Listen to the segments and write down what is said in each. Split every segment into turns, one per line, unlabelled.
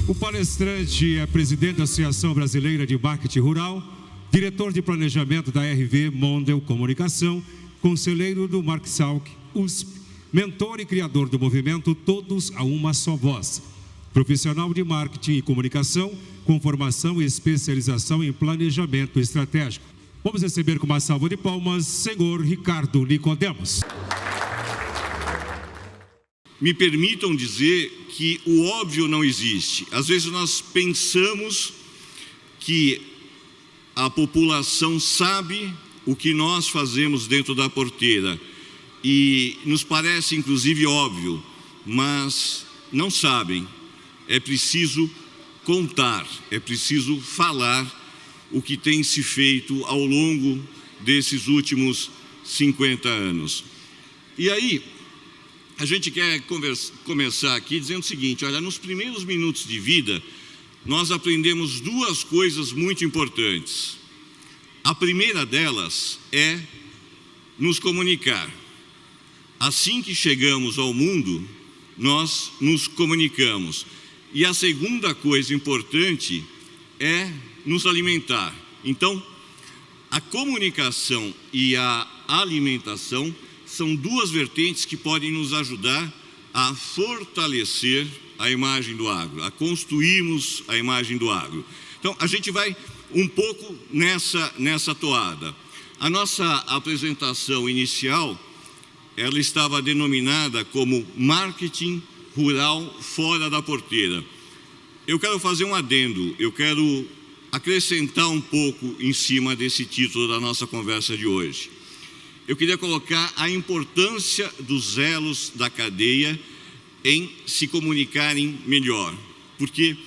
O palestrante é presidente da Associação Brasileira de Marketing Rural, diretor de planejamento da RV Mondel Comunicação, conselheiro do Marxalc USP, mentor e criador do movimento Todos a Uma Só Voz, profissional de marketing e comunicação com formação e especialização em planejamento estratégico. Vamos receber com uma salva de palmas, senhor Ricardo Nicodemos.
Me permitam dizer que o óbvio não existe. Às vezes nós pensamos que a população sabe o que nós fazemos dentro da porteira e nos parece inclusive óbvio, mas não sabem. É preciso contar, é preciso falar o que tem se feito ao longo desses últimos 50 anos. E aí, a gente quer começar aqui dizendo o seguinte: olha, nos primeiros minutos de vida, nós aprendemos duas coisas muito importantes. A primeira delas é nos comunicar. Assim que chegamos ao mundo, nós nos comunicamos. E a segunda coisa importante é nos alimentar. Então, a comunicação e a alimentação são duas vertentes que podem nos ajudar a fortalecer a imagem do agro, a construirmos a imagem do agro. Então, a gente vai um pouco nessa toada. A nossa apresentação inicial, ela estava denominada como Marketing Rural Fora da Porteira. Eu quero fazer um adendo, eu quero acrescentar um pouco em cima desse título da nossa conversa de hoje. Eu queria colocar a importância dos elos da cadeia em se comunicarem melhor, porque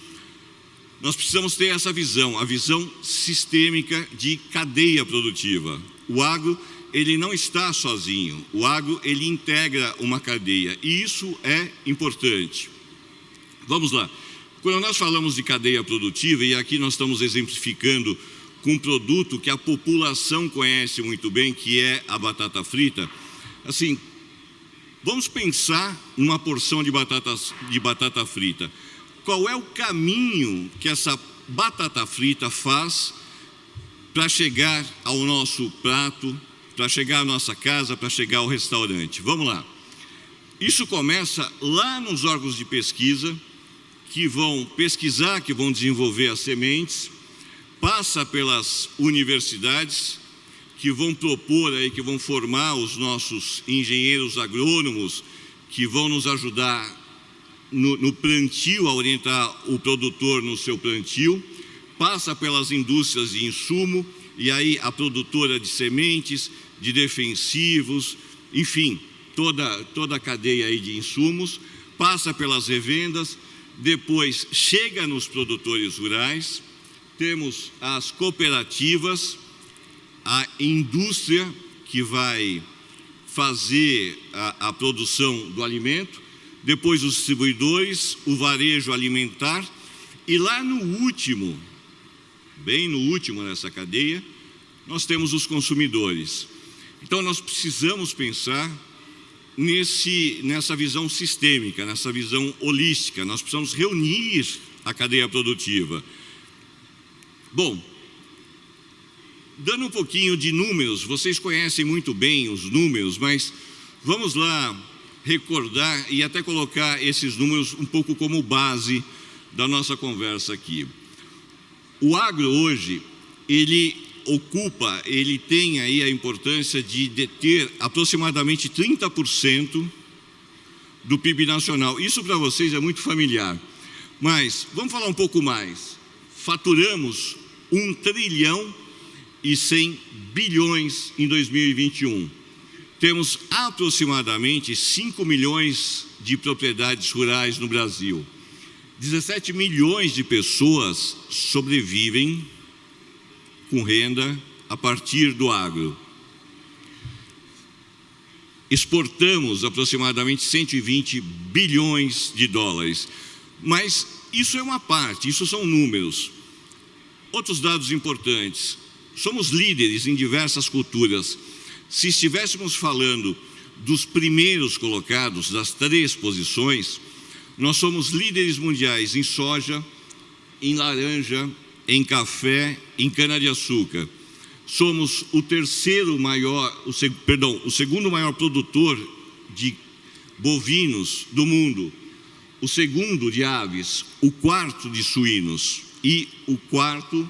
nós precisamos ter essa visão, a visão sistêmica de cadeia produtiva. O agro, ele não está sozinho, o agro, ele integra uma cadeia, e isso é importante. Vamos lá. Quando nós falamos de cadeia produtiva, e aqui nós estamos exemplificando com um produto que a população conhece muito bem, que é a batata frita, assim, vamos pensar numa porção de batata frita. Qual é o caminho que essa batata frita faz para chegar ao nosso prato, para chegar à nossa casa, para chegar ao restaurante? Vamos lá. Isso começa lá nos órgãos de pesquisa, que vão pesquisar, que vão desenvolver as sementes, passa pelas universidades, que vão propor aí, que vão formar os nossos engenheiros agrônomos, que vão nos ajudar no plantio, a orientar o produtor no seu plantio, passa pelas indústrias de insumo, e aí a produtora de sementes, de defensivos, enfim, toda a cadeia aí de insumos, passa pelas revendas, depois chega nos produtores rurais, temos as cooperativas, a indústria que vai fazer a produção do alimento, depois os distribuidores, o varejo alimentar, e lá no último, bem no último nessa cadeia, nós temos os consumidores. Então nós precisamos pensar nessa visão sistêmica, nessa visão holística. Nós precisamos reunir a cadeia produtiva. Bom, dando um pouquinho de números, vocês conhecem muito bem os números, mas vamos lá recordar e até colocar esses números um pouco como base da nossa conversa aqui. O agro hoje, ele tem aí a importância de deter aproximadamente 30% do PIB nacional. Isso para vocês é muito familiar, mas vamos falar um pouco mais. Faturamos 1 trilhão e 100 bilhões em 2021. Temos aproximadamente 5 milhões de propriedades rurais no Brasil. 17 milhões de pessoas sobrevivem com renda a partir do agro. Exportamos aproximadamente 120 bilhões de dólares. Mas isso é uma parte, isso são números. Outros dados importantes: somos líderes em diversas culturas. Se estivéssemos falando dos primeiros colocados, das 3 posições, Nós somos líderes mundiais em soja, em laranja, em café, em cana-de-açúcar. Somos o segundo maior produtor de bovinos do mundo, o segundo de aves, o quarto de suínos e o quarto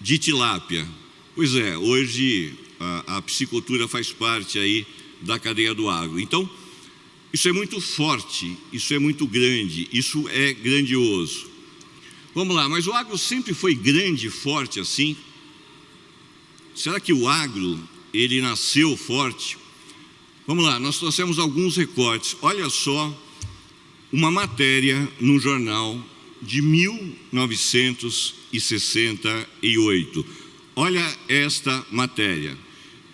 de tilápia. Pois é, hoje a piscicultura faz parte aí da cadeia do agro. Então, isso é muito forte, isso é muito grande, isso é grandioso. Vamos lá, mas o agro sempre foi grande e forte assim? Será que o agro, ele nasceu forte? Vamos lá, nós trouxemos alguns recortes. Olha só, uma matéria no jornal de 1968. Olha esta matéria.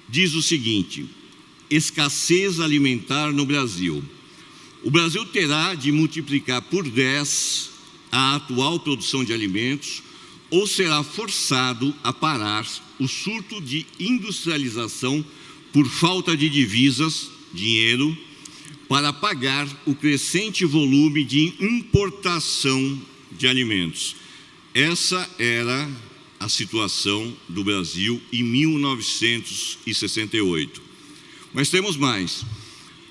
Diz o seguinte: escassez alimentar no Brasil. O Brasil terá de multiplicar por 10 a atual produção de alimentos ou será forçado a parar o surto de industrialização por falta de divisas, dinheiro, para pagar o crescente volume de importação de alimentos. Essa era a situação do Brasil em 1968. Mas temos mais.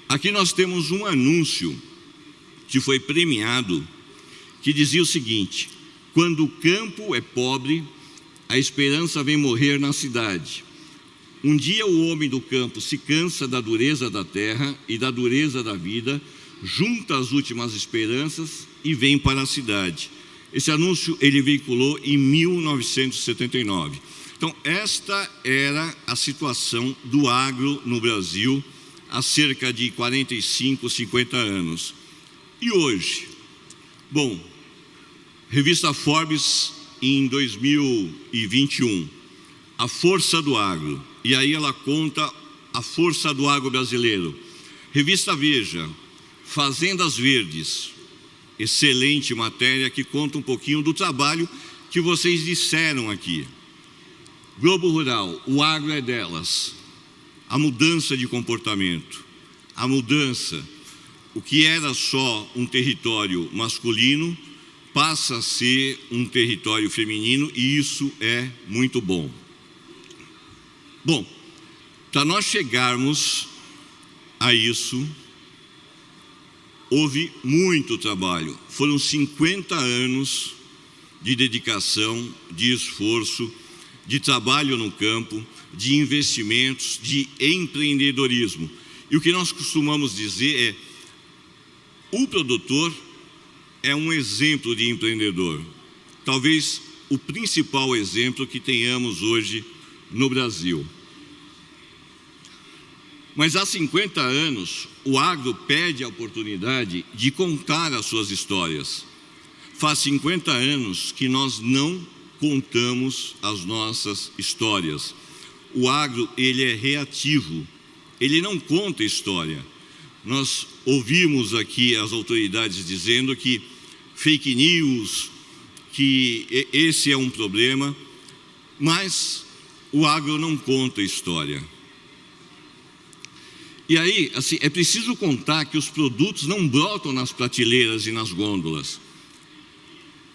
Aqui nós temos um anúncio que foi premiado, que dizia o seguinte: quando o campo é pobre, a esperança vem morrer na cidade. Um dia o homem do campo se cansa da dureza da terra e da dureza da vida, junta as últimas esperanças e vem para a cidade. Esse anúncio ele veiculou em 1979. Então, esta era a situação do agro no Brasil há cerca de 45, 50 anos. E hoje? Bom, revista Forbes em 2021, a força do agro. E aí ela conta a força do agro brasileiro. Revista Veja, Fazendas Verdes, excelente matéria que conta um pouquinho do trabalho que vocês disseram aqui. Globo Rural, o agro é delas. A mudança de comportamento, a mudança, o que era só um território masculino passa a ser um território feminino, e isso é muito bom. Bom, para nós chegarmos a isso, houve muito trabalho. Foram 50 anos de dedicação, de esforço, de trabalho no campo, de investimentos, de empreendedorismo. E o que nós costumamos dizer é: o produtor é um exemplo de empreendedor. Talvez o principal exemplo que tenhamos hoje no Brasil. Mas há 50 anos, o agro perde a oportunidade de contar as suas histórias. Faz 50 anos que nós não contamos as nossas histórias. O agro, ele é reativo, ele não conta história. Nós ouvimos aqui as autoridades dizendo que fake news, que esse é um problema, mas o agro não conta história. E aí, assim, é preciso contar que os produtos não brotam nas prateleiras e nas gôndolas.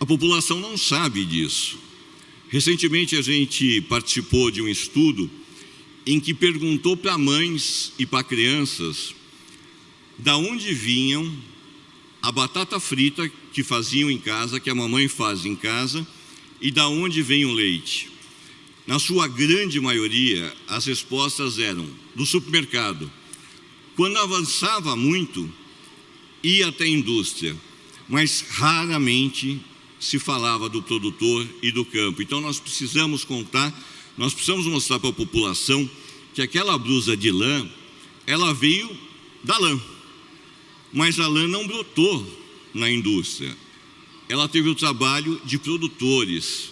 A população não sabe disso. Recentemente a gente participou de um estudo em que perguntou para mães e para crianças da onde vinham a batata frita que faziam em casa, que a mamãe faz em casa, e da onde vem o leite. Na sua grande maioria, as respostas eram do supermercado. Quando avançava muito, ia até a indústria, mas raramente se falava do produtor e do campo. Então nós precisamos contar, nós precisamos mostrar para a população que aquela blusa de lã, ela veio da lã, mas a lã não brotou na indústria. Ela teve o trabalho de produtores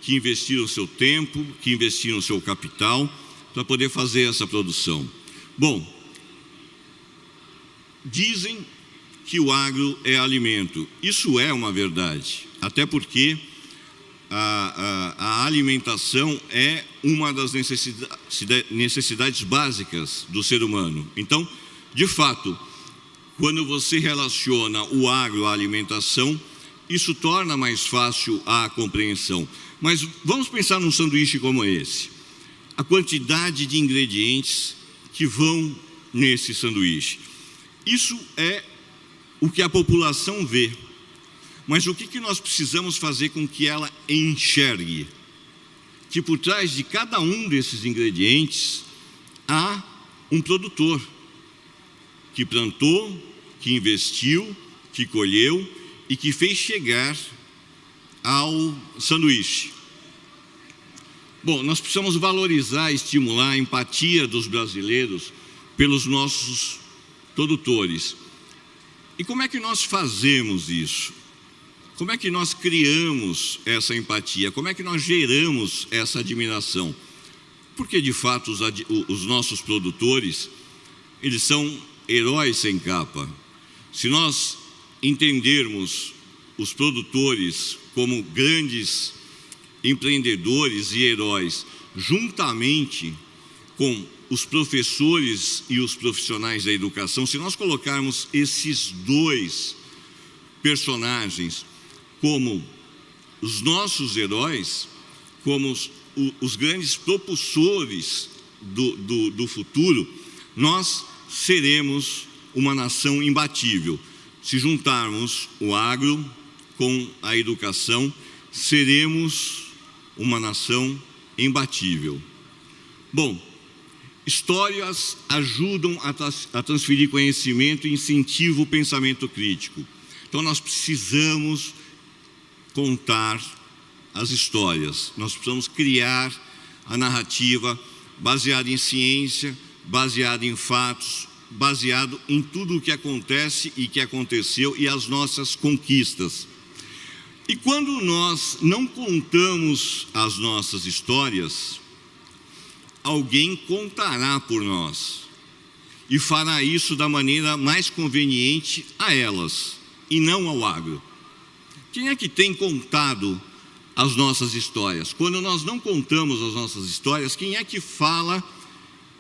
que investiram seu tempo, que investiram seu capital para poder fazer essa produção. Bom, dizem que o agro é alimento. Isso é uma verdade, até porque a alimentação é uma das necessidades básicas do ser humano. Então, de fato, quando você relaciona o agro à alimentação, isso torna mais fácil a compreensão. Mas vamos pensar num sanduíche como esse. A quantidade de ingredientes que vão nesse sanduíche. Isso é o que a população vê. Mas o que nós precisamos fazer com que ela enxergue? Que por trás de cada um desses ingredientes há um produtor que plantou, que investiu, que colheu e que fez chegar ao sanduíche. Bom, nós precisamos valorizar e estimular a empatia dos brasileiros pelos nossos produtores. E como é que nós fazemos isso? Como é que nós criamos essa empatia? Como é que nós geramos essa admiração? Porque, de fato, os nossos produtores, eles são heróis sem capa. Se nós entendermos os produtores como grandes empreendedores e heróis, juntamente com os professores e os profissionais da educação, se nós colocarmos esses dois personagens como os nossos heróis, como os grandes propulsores do futuro, nós seremos uma nação imbatível. Se juntarmos o agro com a educação, seremos uma nação imbatível. Bom, histórias ajudam a transferir conhecimento e incentivam o pensamento crítico. Então nós precisamos contar as histórias, nós precisamos criar a narrativa baseada em ciência, baseada em fatos, baseado em tudo o que acontece e que aconteceu e as nossas conquistas. E quando nós não contamos as nossas histórias, alguém contará por nós e fará isso da maneira mais conveniente a elas e não ao agro. Quem é que tem contado as nossas histórias? Quando nós não contamos as nossas histórias, quem é que fala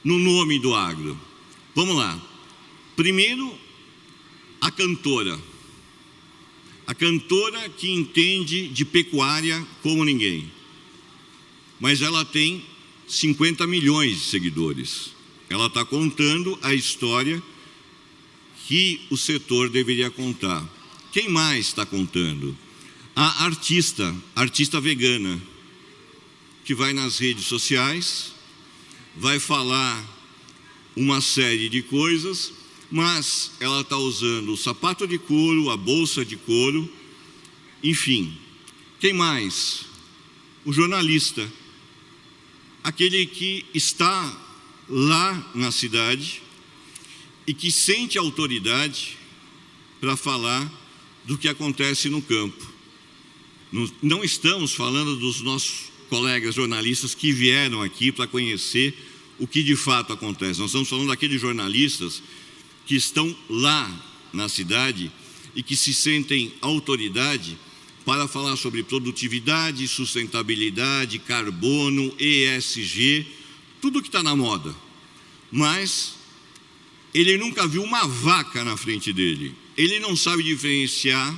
no nome do agro? Vamos lá. Primeiro, a cantora. A cantora que entende de pecuária como ninguém. Mas ela tem 50 milhões de seguidores. Ela está contando a história que o setor deveria contar. Quem mais está contando? A artista vegana, que vai nas redes sociais, vai falar uma série de coisas, mas ela está usando o sapato de couro, a bolsa de couro, enfim. Quem mais? O jornalista, aquele que está lá na cidade e que sente autoridade para falar do que acontece no campo. Não estamos falando dos nossos colegas jornalistas que vieram aqui para conhecer o que de fato acontece. Nós estamos falando daqueles jornalistas que estão lá na cidade e que se sentem autoridade para falar sobre produtividade, sustentabilidade, carbono, ESG, tudo que está na moda. Mas ele nunca viu uma vaca na frente dele. Ele não sabe diferenciar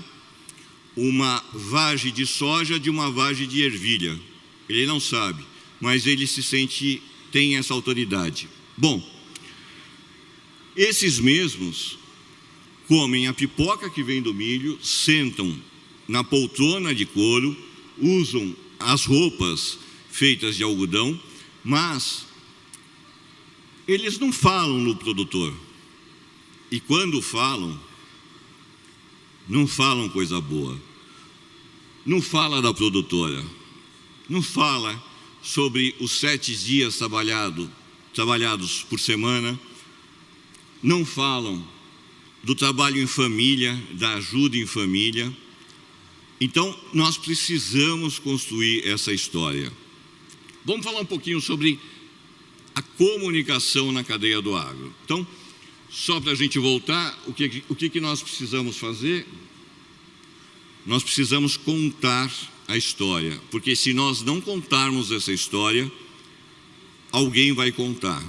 uma vagem de soja de uma vagem de ervilha. Ele não sabe, mas ele se sente, tem essa autoridade. Bom, esses mesmos comem a pipoca que vem do milho, sentam na poltrona de couro, usam as roupas feitas de algodão, mas eles não falam no produtor. E quando falam, não falam coisa boa. Não fala da produtora. Não fala sobre os 7 dias trabalhados por semana. Não falam do trabalho em família, da ajuda em família. Então, nós precisamos construir essa história. Vamos falar um pouquinho sobre a comunicação na cadeia do agro. Então, só para a gente voltar, o que nós precisamos fazer? Nós precisamos contar a história, porque se nós não contarmos essa história, alguém vai contar,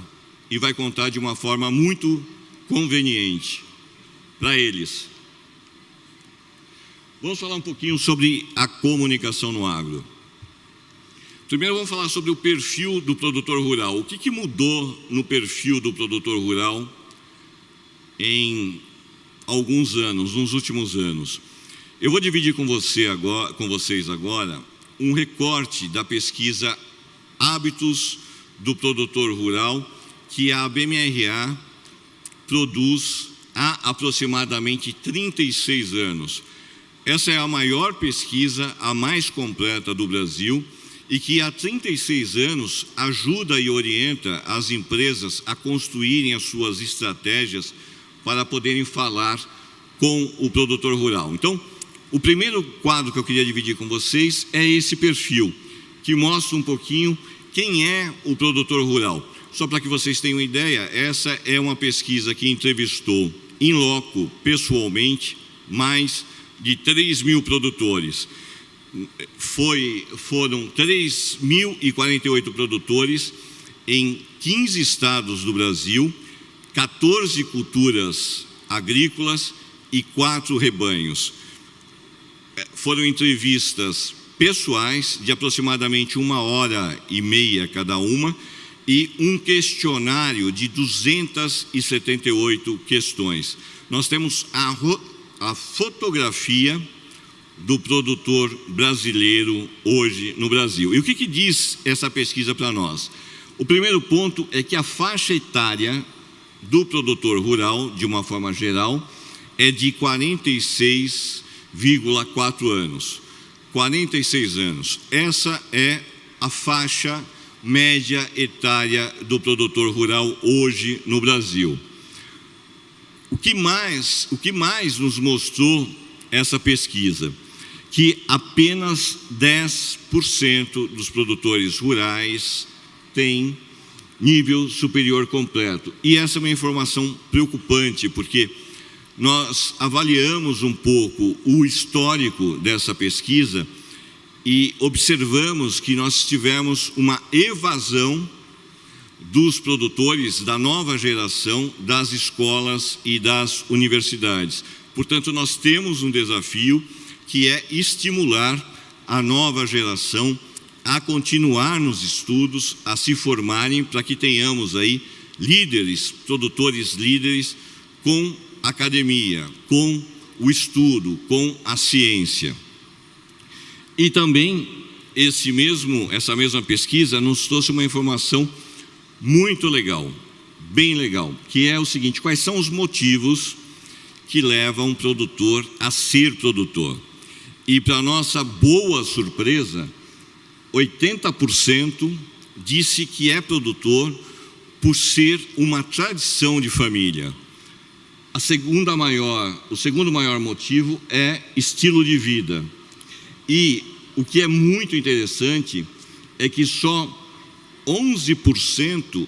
e vai contar de uma forma muito conveniente. para eles. Vamos falar um pouquinho sobre a comunicação no agro. Primeiro vamos falar sobre o perfil do produtor rural. O que mudou no perfil do produtor rural em alguns anos, nos últimos anos? Eu vou dividir com vocês agora um recorte da pesquisa Hábitos do Produtor Rural, que a ABMRA produz há aproximadamente 36 anos. Essa é a maior pesquisa, a mais completa do Brasil, e que há 36 anos ajuda e orienta as empresas a construírem as suas estratégias para poderem falar com o produtor rural. Então, o primeiro quadro que eu queria dividir com vocês é esse perfil, que mostra um pouquinho quem é o produtor rural. Só para que vocês tenham uma ideia, essa é uma pesquisa que entrevistou in loco, pessoalmente, mais de 3.000 produtores. Foram 3.048 produtores em 15 estados do Brasil, 14 culturas agrícolas e 4 rebanhos. Foram entrevistas pessoais de aproximadamente 1h30 cada uma e um questionário de 278 questões. Nós temos a fotografia do produtor brasileiro hoje no Brasil. E o que diz essa pesquisa para nós? O primeiro ponto é que a faixa etária do produtor rural, de uma forma geral, é de 46,4 anos. 46 anos. Essa é a faixa média etária do produtor rural hoje no Brasil. O que mais nos mostrou essa pesquisa? Que apenas 10% dos produtores rurais têm nível superior completo. E essa é uma informação preocupante, porque nós avaliamos um pouco o histórico dessa pesquisa e observamos que nós tivemos uma evasão dos produtores da nova geração das escolas e das universidades. Portanto, nós temos um desafio que é estimular a nova geração a continuar nos estudos, a se formarem, para que tenhamos aí líderes, produtores líderes com academia, com o estudo, com a ciência. E também essa mesma pesquisa nos trouxe uma informação muito legal, bem legal, que é o seguinte: quais são os motivos que levam um produtor a ser produtor? E para nossa boa surpresa, 80% disse que é produtor por ser uma tradição de família. O segundo maior motivo é estilo de vida. E o que é muito interessante é que só 11%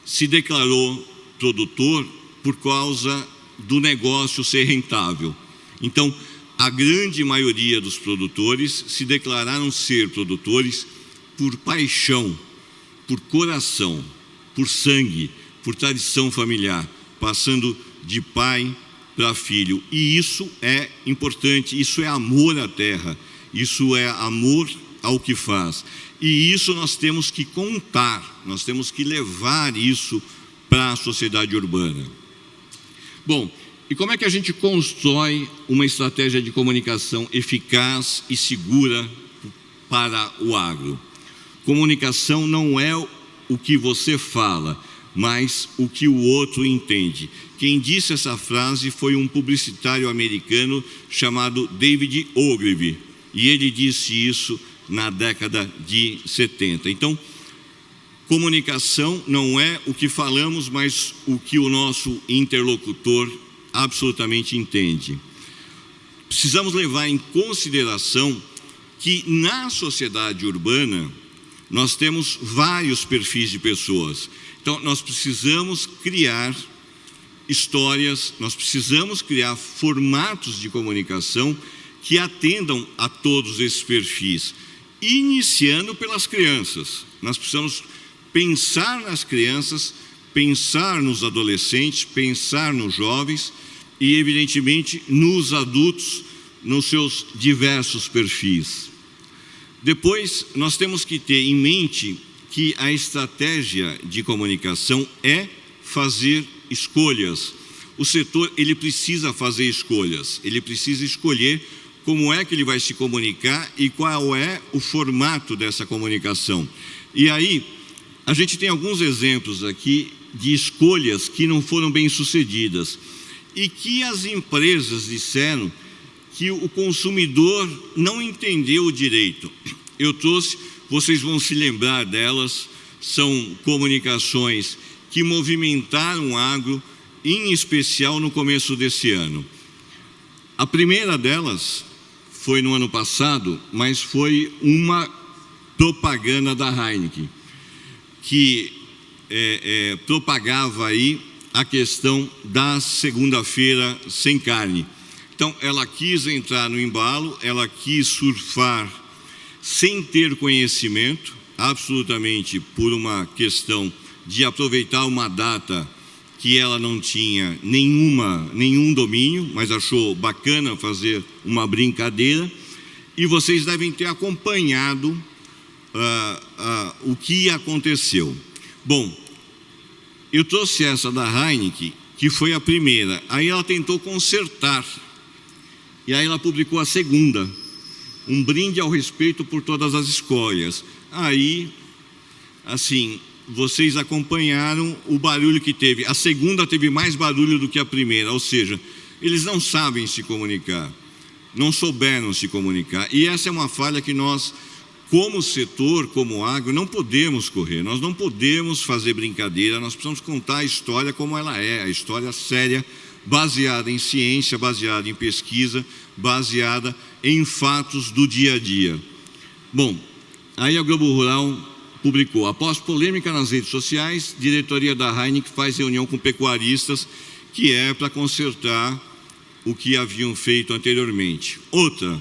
se declarou produtor por causa do negócio ser rentável. Então, a grande maioria dos produtores se declararam ser produtores por paixão, por coração, por sangue, por tradição familiar, passando de pai para filho. E isso é importante, isso é amor à terra, isso é amor ao que faz. E isso nós temos que contar, nós temos que levar isso para a sociedade urbana. Bom, e como é que a gente constrói uma estratégia de comunicação eficaz e segura para o agro? Comunicação não é o que você fala, mas o que o outro entende. Quem disse essa frase foi um publicitário americano chamado David Ogilvy, e ele disse isso na década de 70. Então, comunicação não é o que falamos, mas o que o nosso interlocutor absolutamente entende. Precisamos levar em consideração que na sociedade urbana nós temos vários perfis de pessoas. Então, nós precisamos criar histórias, nós precisamos criar formatos de comunicação que atendam a todos esses perfis, iniciando pelas crianças. Nós precisamos pensar nas crianças, pensar nos adolescentes, pensar nos jovens e, evidentemente, nos adultos, nos seus diversos perfis. Depois, nós temos que ter em mente que a estratégia de comunicação é fazer escolhas. O setor, ele precisa fazer escolhas, ele precisa escolher como é que ele vai se comunicar e qual é o formato dessa comunicação. E aí, a gente tem alguns exemplos aqui de escolhas que não foram bem sucedidas e que as empresas disseram que o consumidor não entendeu direito. Eu trouxe, vocês vão se lembrar delas, são comunicações que movimentaram o agro, em especial no começo desse ano. A primeira delas foi no ano passado, mas foi uma propaganda da Heineken, que propagava aí a questão da segunda-feira sem carne. Então, ela quis entrar no embalo, ela quis surfar sem ter conhecimento, absolutamente por uma questão de aproveitar uma data que ela não tinha nenhum domínio, mas achou bacana fazer uma brincadeira, e vocês devem ter acompanhado o que aconteceu. Bom, eu trouxe essa da Heineken, que foi a primeira, aí ela tentou consertar, e aí ela publicou a segunda, um brinde ao respeito por todas as escolhas. Aí, assim, vocês acompanharam o barulho que teve. A segunda teve mais barulho do que a primeira, ou seja, eles não sabem se comunicar, não souberam se comunicar. E essa é uma falha que nós, como setor, como agro, não podemos correr, nós não podemos fazer brincadeira, nós precisamos contar a história como ela é, a história séria, baseada em ciência, baseada em pesquisa, baseada em fatos do dia a dia. Bom, aí a Globo Rural publicou: após polêmica nas redes sociais, diretoria da Heineken faz reunião com pecuaristas, que é para consertar o que haviam feito anteriormente. Outra,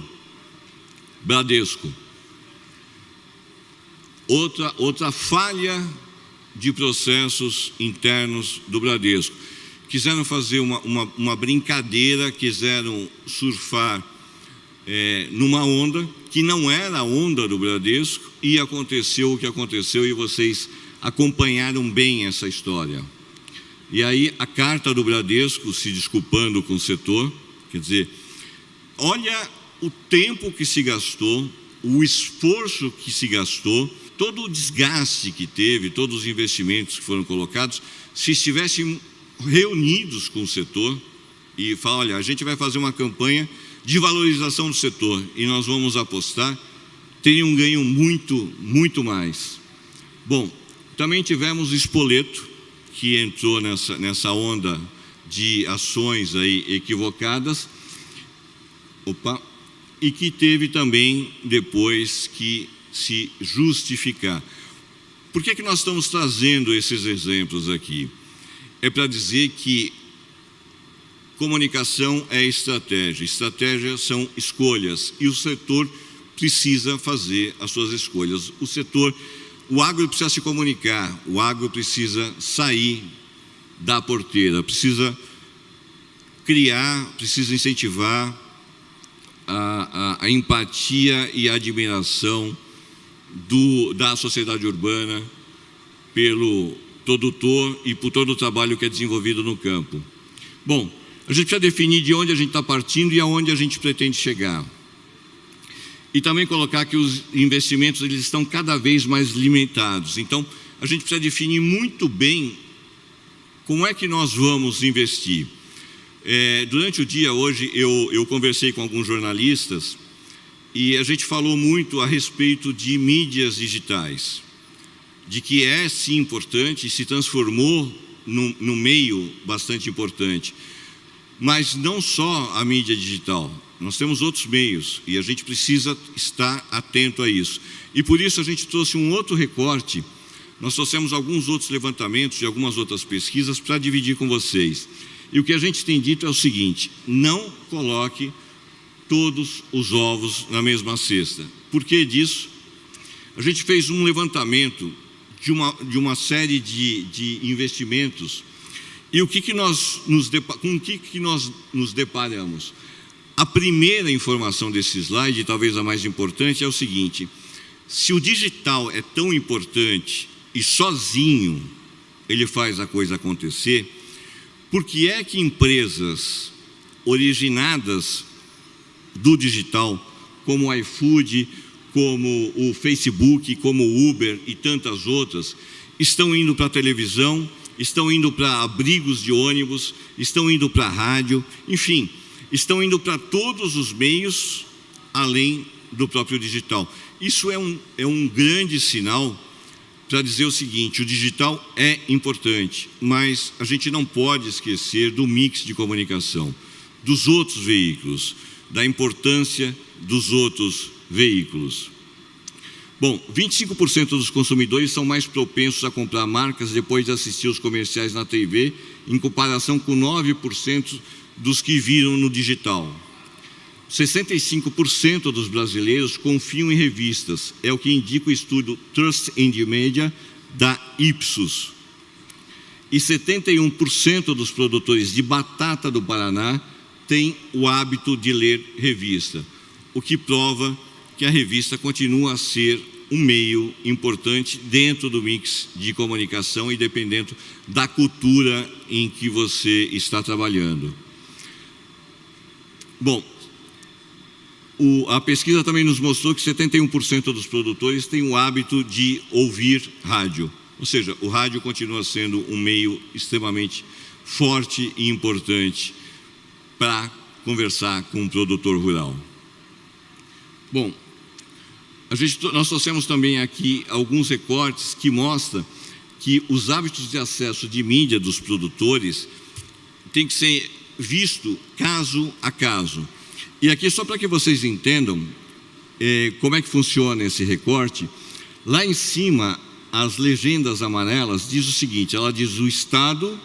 Bradesco. Outra falha de processos internos do Bradesco. Quiseram fazer uma brincadeira, quiseram surfar numa onda que não era a onda do Bradesco, e aconteceu o que aconteceu, e vocês acompanharam bem essa história. E aí a carta do Bradesco se desculpando com o setor, quer dizer, olha o tempo que se gastou, o esforço que se gastou, todo o desgaste que teve, todos os investimentos que foram colocados. Se estivessem reunidos com o setor e falar: olha, a gente vai fazer uma campanha de valorização do setor e nós vamos apostar, teria um ganho muito mais. Bom, também tivemos o Spoleto, que entrou nessa onda de ações aí equivocadas, e que teve também depois que se justificar. Por que nós estamos trazendo esses exemplos aqui? É para dizer que comunicação é estratégia, estratégia são escolhas, e o setor precisa fazer as suas escolhas. O agro precisa se comunicar, o agro precisa sair da porteira, precisa criar, precisa incentivar a empatia e a admiração da sociedade urbana pelo produtor e por todo o trabalho que é desenvolvido no campo. Bom, a gente precisa definir de onde a gente está partindo e aonde a gente pretende chegar. E também colocar que os investimentos eles estão cada vez mais limitados. Então, a gente precisa definir muito bem como é que nós vamos investir. Durante o dia hoje, eu conversei com alguns jornalistas e a gente falou muito a respeito de mídias digitais, de que é sim importante e se transformou num meio bastante importante. Mas não só a mídia digital, nós temos outros meios e a gente precisa estar atento a isso. E por isso a gente trouxe um outro recorte, nós trouxemos alguns outros levantamentos e algumas outras pesquisas para dividir com vocês. E o que a gente tem dito é o seguinte: não coloque todos os ovos na mesma cesta. Por que disso? A gente fez um levantamento de uma série de investimentos E com o que nós nos deparamos? A primeira informação desse slide, talvez a mais importante, é o seguinte: se o digital é tão importante e sozinho ele faz a coisa acontecer, por que é que empresas originadas do digital, como o iFood, como o Facebook, como o Uber e tantas outras, estão indo para a televisão, estão indo para abrigos de ônibus, estão indo para a rádio, enfim, estão indo para todos os meios além do próprio digital? Isso é um grande sinal para dizer o seguinte: o digital é importante, mas a gente não pode esquecer do mix de comunicação, dos outros veículos, da importância dos outros veículos. Bom, 25% dos consumidores são mais propensos a comprar marcas depois de assistir os comerciais na TV, em comparação com 9% dos que viram no digital. 65% dos brasileiros confiam em revistas, é o que indica o estudo Trust in the Media da Ipsos. E 71% dos produtores de batata do Paraná têm o hábito de ler revista, o que prova que a revista continua a ser um meio importante dentro do mix de comunicação e dependendo da cultura em que você está trabalhando. Bom, a pesquisa também nos mostrou que 71% dos produtores têm o hábito de ouvir rádio, ou seja, o rádio continua sendo um meio extremamente forte e importante para conversar com um produtor rural. Bom, nós trouxemos também aqui alguns recortes que mostram que os hábitos de acesso de mídia dos produtores têm que ser visto caso a caso. E aqui, só para que vocês entendam como é que funciona esse recorte, lá em cima, as legendas amarelas diz o seguinte: ela diz o estado,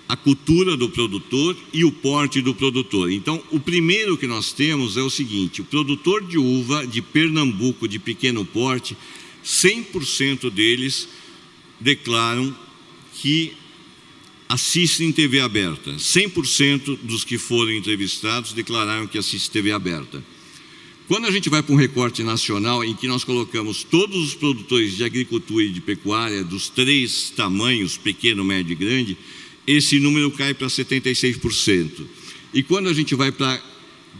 a cultura do produtor e o porte do produtor. Então, o primeiro que nós temos é o seguinte: o produtor de uva de Pernambuco de pequeno porte, 100% deles declaram que assistem TV aberta. 100% dos que foram entrevistados declararam que assistem TV aberta. Quando a gente vai para um recorte nacional, em que nós colocamos todos os produtores de agricultura e de pecuária dos 3 tamanhos, pequeno, médio e grande, esse número cai para 76%. E quando a gente vai para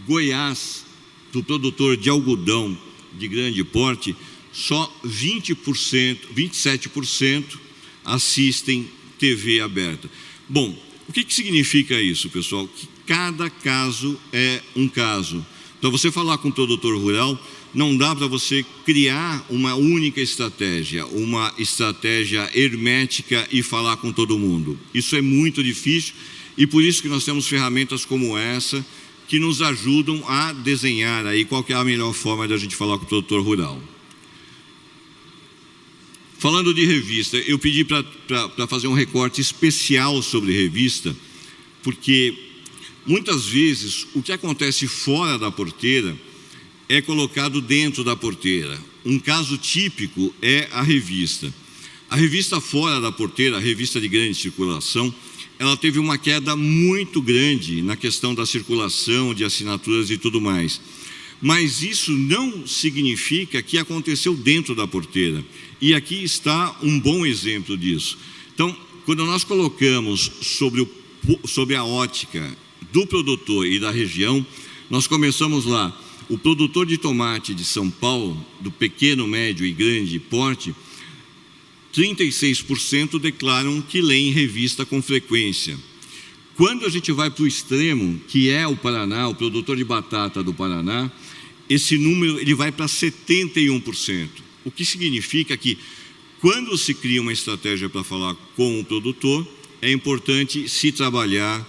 Goiás, para o produtor de algodão de grande porte, só 27% assistem TV aberta. Bom, o que significa isso, pessoal? Que cada caso é um caso. Para você falar com o produtor rural, não dá para você criar uma única estratégia, uma estratégia hermética e falar com todo mundo. Isso é muito difícil e por isso que nós temos ferramentas como essa que nos ajudam a desenhar aí qual que é a melhor forma de a gente falar com o produtor rural. Falando de revista, eu pedi para fazer um recorte especial sobre revista, porque muitas vezes o que acontece fora da porteira é colocado dentro da porteira. Um caso típico é a revista. A revista fora da porteira, a revista de grande circulação, ela teve uma queda muito grande na questão da circulação, de assinaturas e tudo mais. Mas isso não significa que aconteceu dentro da porteira. E aqui está um bom exemplo disso. Então, quando nós colocamos sobre a ótica do produtor e da região, nós começamos lá. O produtor de tomate de São Paulo, do pequeno, médio e grande porte, 36% declaram que leem revista com frequência. Quando a gente vai para o extremo, que é o Paraná, o produtor de batata do Paraná, esse número ele vai para 71%. O que significa que, quando se cria uma estratégia para falar com o produtor, é importante se trabalhar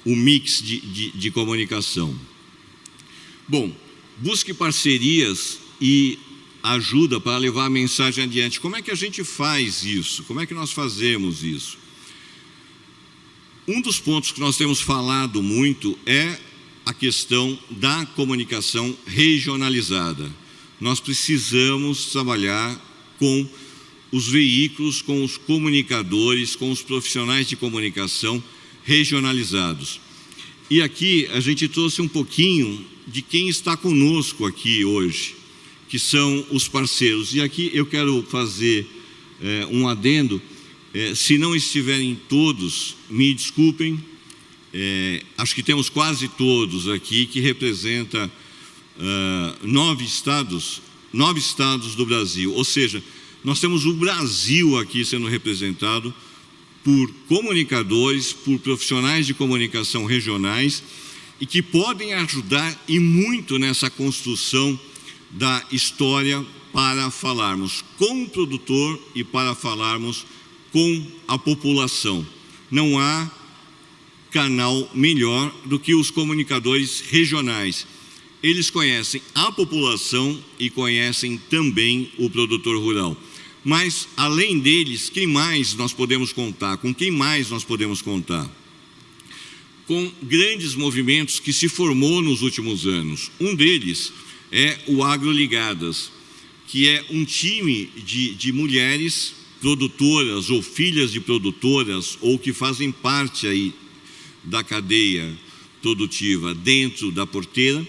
o mix de comunicação. Bom, busque parcerias e ajuda para levar a mensagem adiante. Como é que a gente faz isso? Como é que nós fazemos isso? Um dos pontos que nós temos falado muito é a questão da comunicação regionalizada. Nós precisamos trabalhar com os veículos, com os comunicadores, com os profissionais de comunicação regionalizados. E aqui a gente trouxe um pouquinho de quem está conosco aqui hoje, que são os parceiros. E aqui eu quero fazer um adendo. Se não estiverem todos, me desculpem, acho que temos quase todos aqui, que representa 9 estados do Brasil. Ou seja, nós temos o Brasil aqui sendo representado por comunicadores, por profissionais de comunicação regionais e que podem ajudar e muito nessa construção da história para falarmos com o produtor e para falarmos com a população. Não há canal melhor do que os comunicadores regionais. Eles conhecem a população e conhecem também o produtor rural. Mas, além deles, quem mais nós podemos contar? Com quem mais nós podemos contar? Com grandes movimentos que se formou nos últimos anos. Um deles é o AgroLigadas, que é um time de mulheres produtoras ou filhas de produtoras ou que fazem parte aí da cadeia produtiva dentro da porteira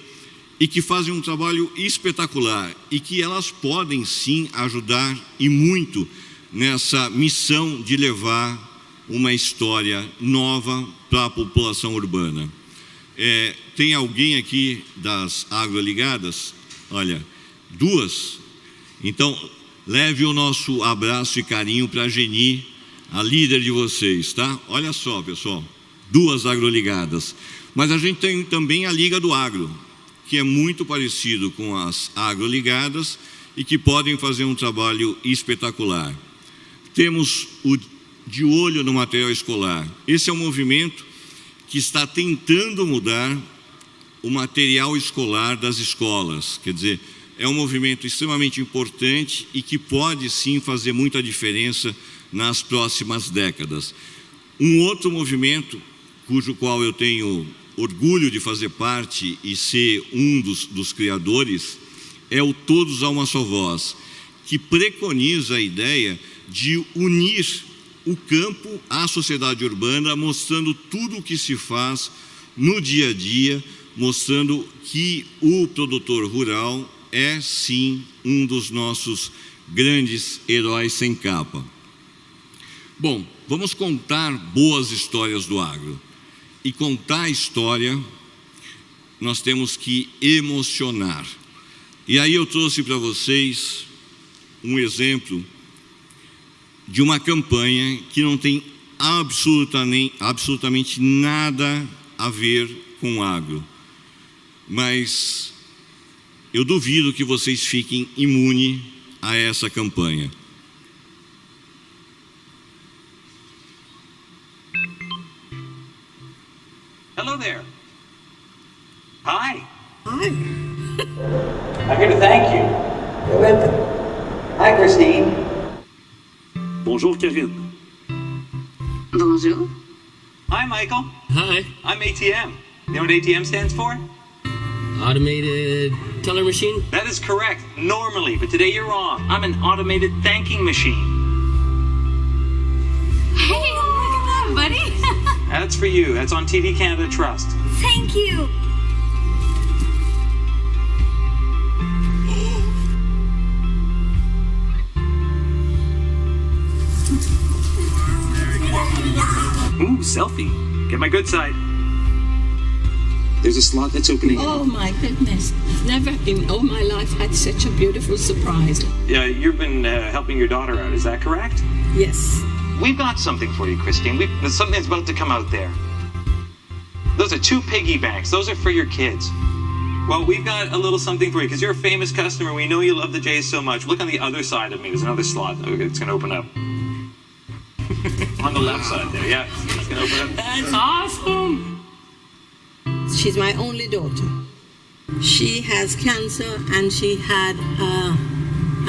e que fazem um trabalho espetacular e que elas podem sim ajudar e muito nessa missão de levar uma história nova para a população urbana. Tem alguém aqui das AgroLigadas? Olha, 2. Então, leve o nosso abraço e carinho para a Geni, a líder de vocês, tá? Olha só, pessoal, 2 AgroLigadas. Mas a gente tem também a Liga do Agro, que é muito parecido com as AgroLigadas e que podem fazer um trabalho espetacular. Temos o De Olho no Material Escolar. Esse é um movimento que está tentando mudar o material escolar das escolas. Quer dizer, é um movimento extremamente importante e que pode sim fazer muita diferença nas próximas décadas. Um outro movimento, cujo qual eu tenho orgulho de fazer parte e ser um dos criadores, é o Todos a uma Só Voz, que preconiza a ideia de unir o campo à sociedade urbana, mostrando tudo o que se faz no dia a dia, mostrando que o produtor rural é sim um dos nossos grandes heróis sem capa. Bom, vamos contar boas histórias do agro. E contar a história, nós temos que emocionar. E aí eu trouxe para vocês um exemplo de uma campanha que não tem absolutamente nada a ver com o agro. Mas eu duvido que vocês fiquem imunes a essa campanha.
Hello there. Hi.
Hi.
I'm here to thank you.
You're welcome.
Hi, Christine. Bonjour, Kevin.
Bonjour.
Hi, Michael.
Hi.
I'm ATM. You know what ATM stands for?
Automated teller machine?
That is correct, normally, but today you're wrong. I'm an automated thanking machine.
Hey, look at that, buddy.
That's for you. That's on TD Canada Trust.
Thank you.
Ooh, selfie. Get my good side. There's a slot that's opening.
Oh my goodness. Never in all my life had such a beautiful surprise.
Yeah, you've been helping your daughter out, is that correct?
Yes.
We've got something for you, Christine. There's something that's about to come out there. Those are 2 piggy banks. Those are for your kids. Well, we've got a little something for you because you're a famous customer. We know you love the Jays so much. Look on the other side of me. There's another slot. Okay, it's going to open up. On the left side there, yeah. It's going to open up.
That's awesome.
She's my only daughter. She has cancer and she had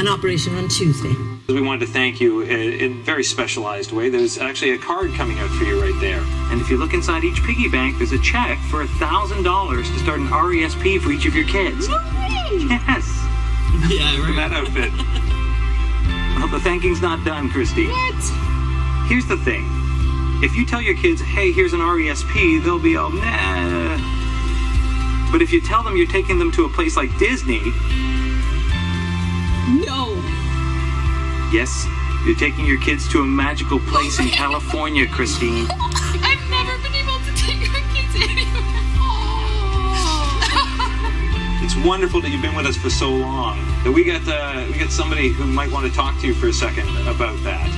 an operation on Tuesday.
We wanted to thank you in a very specialized way. There's actually a card coming out for you right there. And if you look inside each piggy bank, there's a check for $1,000 to start an RESP for each of your kids.
No way.
Yes.
Yeah,
Look at
right.
that outfit. Well, The thanking's not done, Christy.
What?
Here's the thing. If you tell your kids, hey, here's an RESP, they'll be all, nah. But if you tell them you're taking them to a place like Disney,
No.
yes, you're taking your kids to a magical place in California, Christine.
I've never been able to take our kids anywhere.
It's wonderful that you've been with us for so long. That we got somebody who might want to talk to you for a second about that.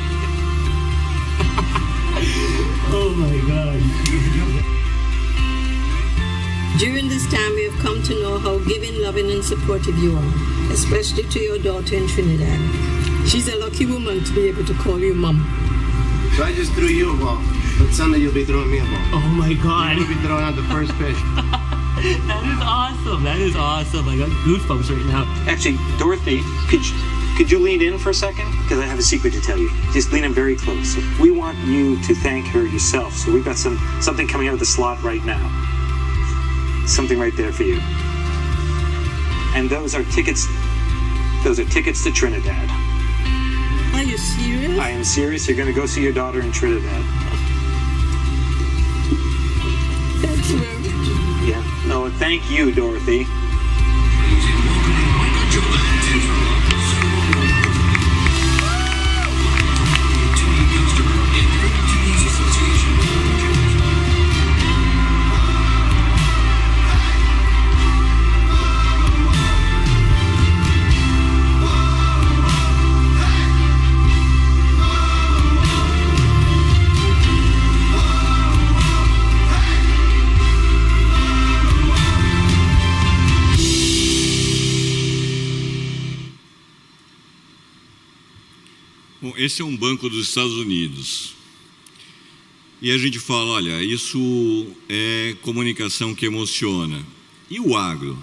Oh my God.
During this time, we have come to know how giving, loving, and supportive you are, especially to your daughter in Trinidad. She's a lucky woman to be able to call you mom.
So I just threw you a ball, but Sunday you'll be throwing me a ball.
Oh my God.
You'll be throwing out the first pitch.
That is awesome. That is awesome. I got goosebumps right now.
Actually, Dorothy, could you lean in for a second? Because I have a secret to tell you. Just lean in very close. We want you to thank her yourself. So we've got something coming out of the slot right now. Something right there for you. And those are tickets. Those are tickets to Trinidad.
Are you serious?
I am serious. You're going to go see your daughter in Trinidad.
Thank you very much.
Yeah. No, thank you, Dorothy.
Bom, esse é um banco dos Estados Unidos. E a gente fala, olha, isso é comunicação que emociona. E o agro?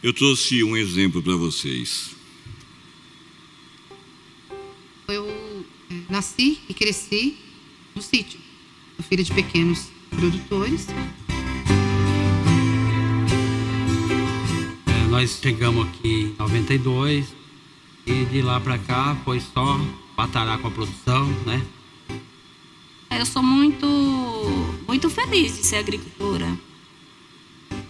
Eu trouxe um exemplo para vocês.
Eu nasci e cresci no sítio. Sou filha de pequenos produtores.
Nós chegamos aqui em 92 e de lá para cá foi só batalhar com a produção, né?
Eu sou muito feliz de ser agricultora.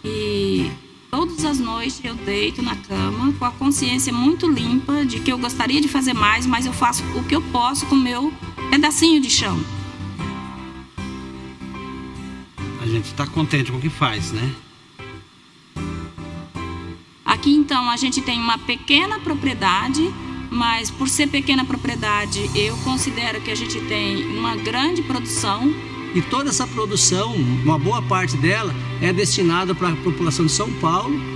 E todas as noites eu deito na cama com a consciência muito limpa de que eu gostaria de fazer mais, mas eu faço o que eu posso com o meu pedacinho de chão.
A gente está contente com o que faz, né?
Aqui então a gente tem uma pequena propriedade, mas por ser pequena propriedade eu considero que a gente tem uma grande produção.
E toda essa produção, uma boa parte dela, é destinada para a população de São Paulo.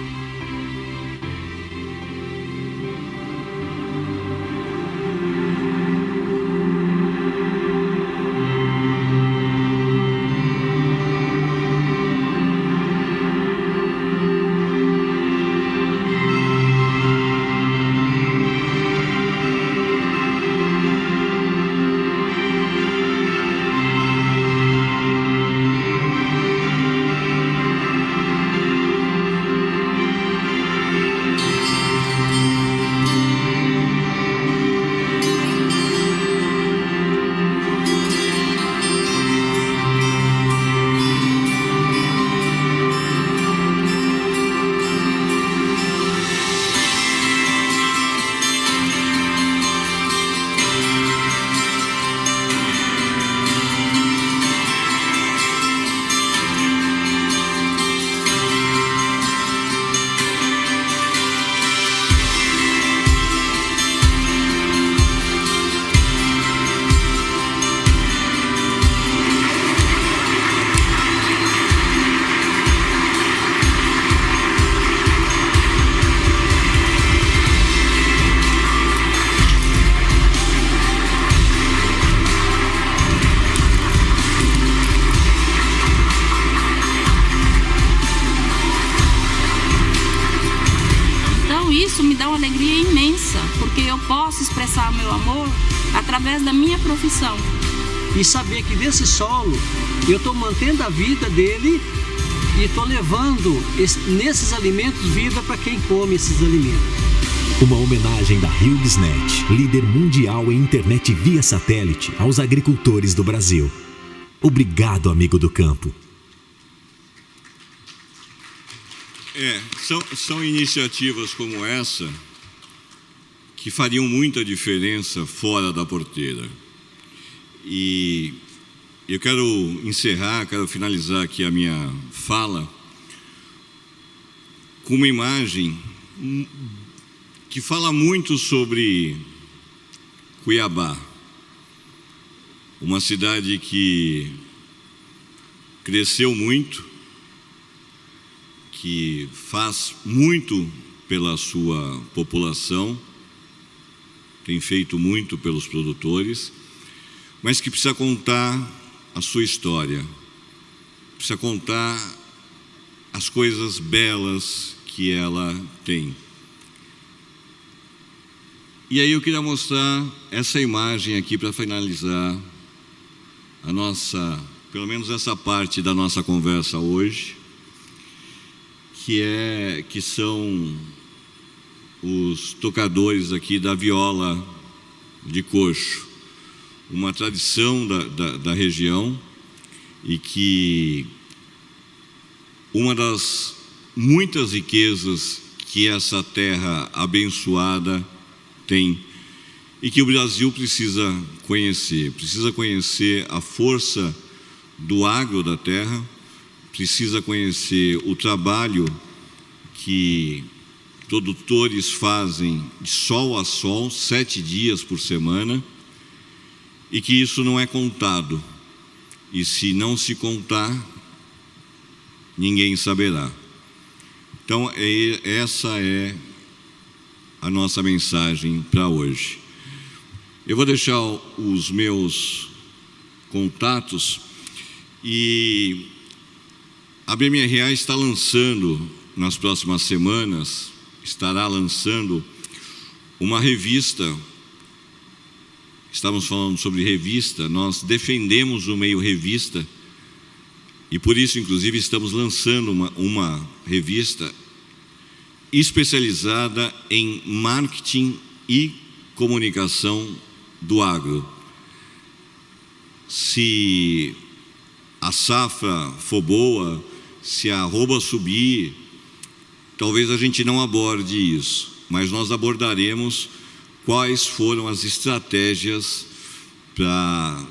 Isso me dá uma alegria imensa, porque eu posso expressar meu amor através da minha profissão.
E saber que desse solo eu estou mantendo a vida dele e estou levando nesses alimentos vida para quem come esses alimentos.
Uma homenagem da HughesNet, líder mundial em internet via satélite, aos agricultores do Brasil. Obrigado, amigo do campo.
São iniciativas como essa que fariam muita diferença fora da porteira. E eu quero finalizar aqui a minha fala com uma imagem que fala muito sobre Cuiabá, uma cidade que cresceu muito, que faz muito pela sua população, tem feito muito pelos produtores, mas que precisa contar a sua história, precisa contar as coisas belas que ela tem. E aí eu queria mostrar essa imagem aqui para finalizar a nossa, pelo menos essa parte da nossa conversa hoje, que são os tocadores aqui da viola de coxo, uma tradição da região, e que uma das muitas riquezas que essa terra abençoada tem, e que o Brasil precisa conhecer a força do agro da terra, precisa conhecer o trabalho que produtores fazem de sol a sol, 7 dias por semana, e que isso não é contado, e se não se contar, ninguém saberá. Então, essa é a nossa mensagem para hoje. Eu vou deixar os meus contatos, e a BMRA está lançando, nas próximas semanas, estará lançando uma revista. Estamos falando sobre revista, nós defendemos o meio revista, e por isso, inclusive, estamos lançando uma revista especializada em marketing e comunicação do agro. Se a safra for boa, se a arroba subir, talvez a gente não aborde isso, mas nós abordaremos quais foram as estratégias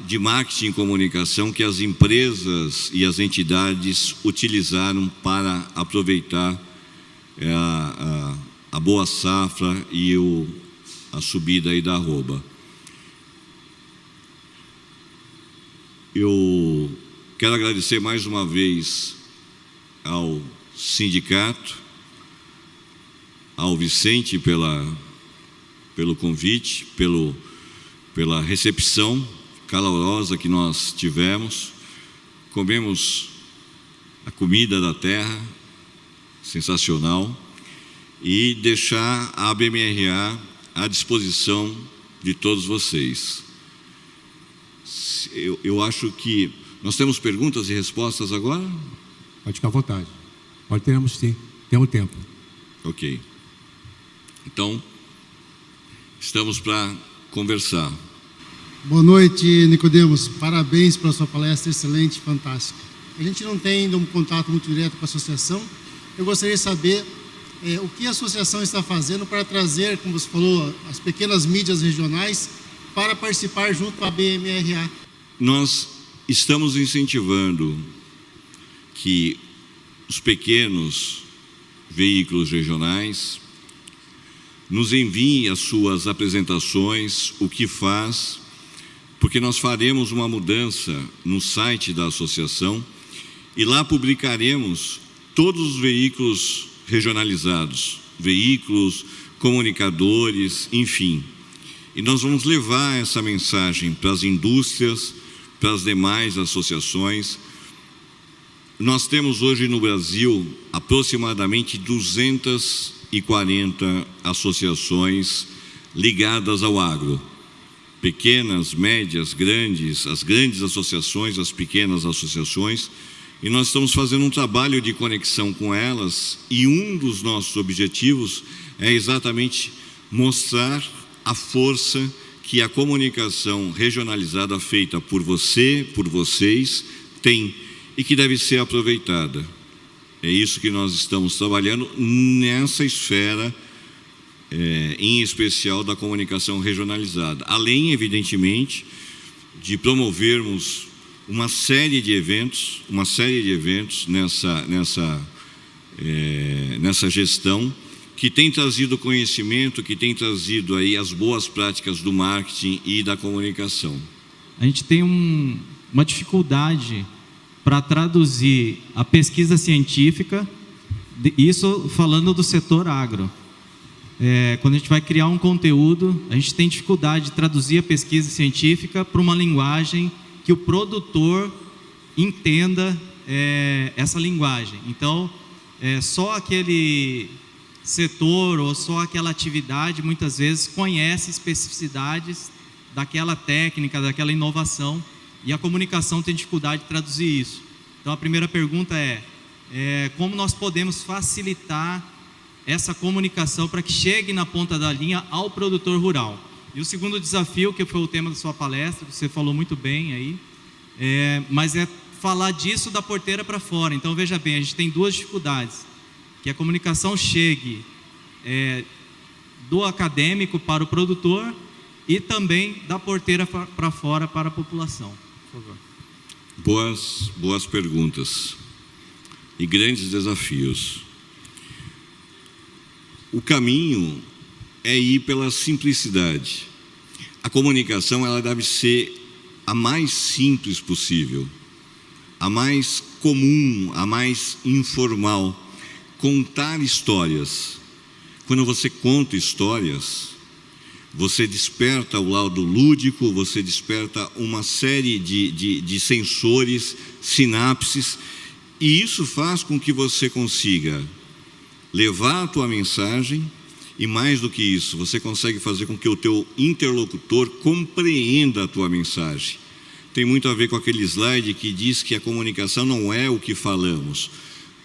de marketing e comunicação que as empresas e as entidades utilizaram para aproveitar a boa safra e a subida aí da arroba. Eu quero agradecer mais uma vez ao sindicato, ao Vicente pelo convite, pela recepção calorosa que nós tivemos. Comemos a comida da terra, sensacional, e deixar a BMRA à disposição de todos vocês. Eu acho que nós temos perguntas e respostas agora?
Pode ficar à vontade. Teremos sim, temos tempo.
Ok. Então, estamos para conversar.
Boa noite, Nicodemos. Parabéns pela sua palestra, excelente, fantástica. A gente não tem ainda um contato muito direto com a associação. Eu gostaria de saber o que a associação está fazendo para trazer, como você falou, as pequenas mídias regionais para participar junto com a BMRA.
Nós estamos incentivando que os pequenos veículos regionais nos enviem as suas apresentações, o que faz, porque nós faremos uma mudança no site da associação e lá publicaremos todos os veículos regionalizados, veículos, comunicadores, enfim. E nós vamos levar essa mensagem para as indústrias, para as demais associações. Nós temos hoje no Brasil aproximadamente 240 associações ligadas ao agro. Pequenas, médias, grandes, as grandes associações, as pequenas associações, e nós estamos fazendo um trabalho de conexão com elas, e um dos nossos objetivos é exatamente mostrar a força que a comunicação regionalizada feita por você, por vocês, tem e que deve ser aproveitada. É isso que nós estamos trabalhando nessa esfera, em especial da comunicação regionalizada. Além, evidentemente, de promovermos uma série de eventos nessa gestão, que tem trazido conhecimento, que tem trazido aí as boas práticas do marketing e da comunicação.
A gente tem uma dificuldade para traduzir a pesquisa científica, isso falando do setor agro. Quando a gente vai criar um conteúdo, a gente tem dificuldade de traduzir a pesquisa científica para uma linguagem que o produtor entenda essa linguagem. Então, só aquele setor ou só aquela atividade, muitas vezes, conhece especificidades daquela técnica, daquela inovação, e a comunicação tem dificuldade de traduzir isso. Então, a primeira pergunta é como nós podemos facilitar essa comunicação para que chegue na ponta da linha ao produtor rural. E o segundo desafio, que foi o tema da sua palestra, que você falou muito bem aí, mas é falar disso da porteira para fora. Então, veja bem, a gente tem duas dificuldades: que a comunicação chegue do acadêmico para o produtor e também da porteira para fora para a população. Por favor.
Boas perguntas e grandes desafios. O caminho é ir pela simplicidade. A comunicação, ela deve ser a mais simples possível, a mais comum, a mais informal. Contar histórias. Quando você conta histórias, você desperta o lado lúdico, você desperta uma série de sensores, sinapses, e isso faz com que você consiga levar a tua mensagem, e mais do que isso, você consegue fazer com que o teu interlocutor compreenda a tua mensagem. Tem muito a ver com aquele slide que diz que a comunicação não é o que falamos,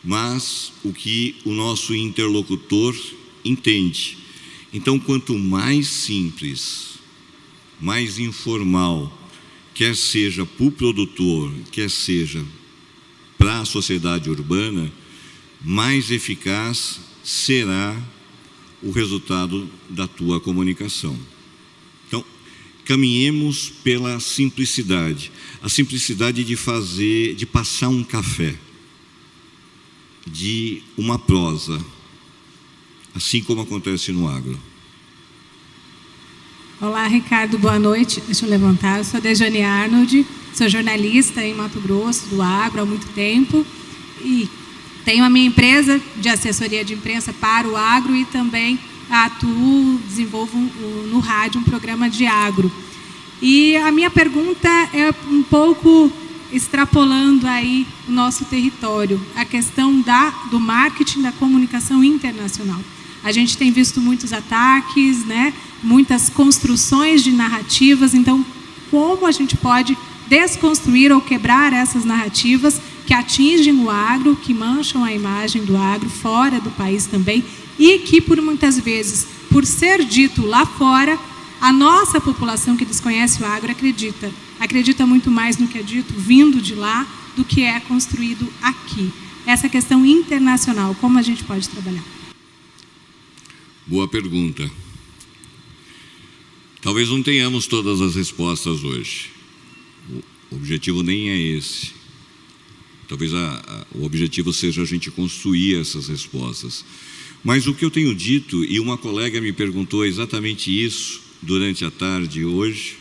mas o que o nosso interlocutor entende. Então, quanto mais simples, mais informal, quer seja para o produtor, quer seja para a sociedade urbana, mais eficaz será o resultado da tua comunicação. Então, caminhemos pela simplicidade, a simplicidade de passar um café, de uma prosa, assim como acontece no agro.
Olá, Ricardo, boa noite. Deixa eu levantar. Eu sou a Dejane Arnold, sou jornalista em Mato Grosso, do agro há muito tempo, e tenho a minha empresa de assessoria de imprensa para o agro e também desenvolvo no rádio um programa de agro. E a minha pergunta é um pouco extrapolando aí o nosso território, a questão do marketing da comunicação internacional. A gente tem visto muitos ataques, né? Muitas construções de narrativas. Então, como a gente pode desconstruir ou quebrar essas narrativas que atingem o agro, que mancham a imagem do agro fora do país também, e que, por muitas vezes, por ser dito lá fora, a nossa população que desconhece o agro acredita muito mais no que é dito vindo de lá do que é construído aqui. Essa questão internacional, como a gente pode trabalhar?
Boa pergunta. Talvez não tenhamos todas as respostas hoje. O objetivo nem é esse. Talvez o objetivo seja a gente construir essas respostas. Mas o que eu tenho dito, e uma colega me perguntou exatamente isso durante a tarde hoje,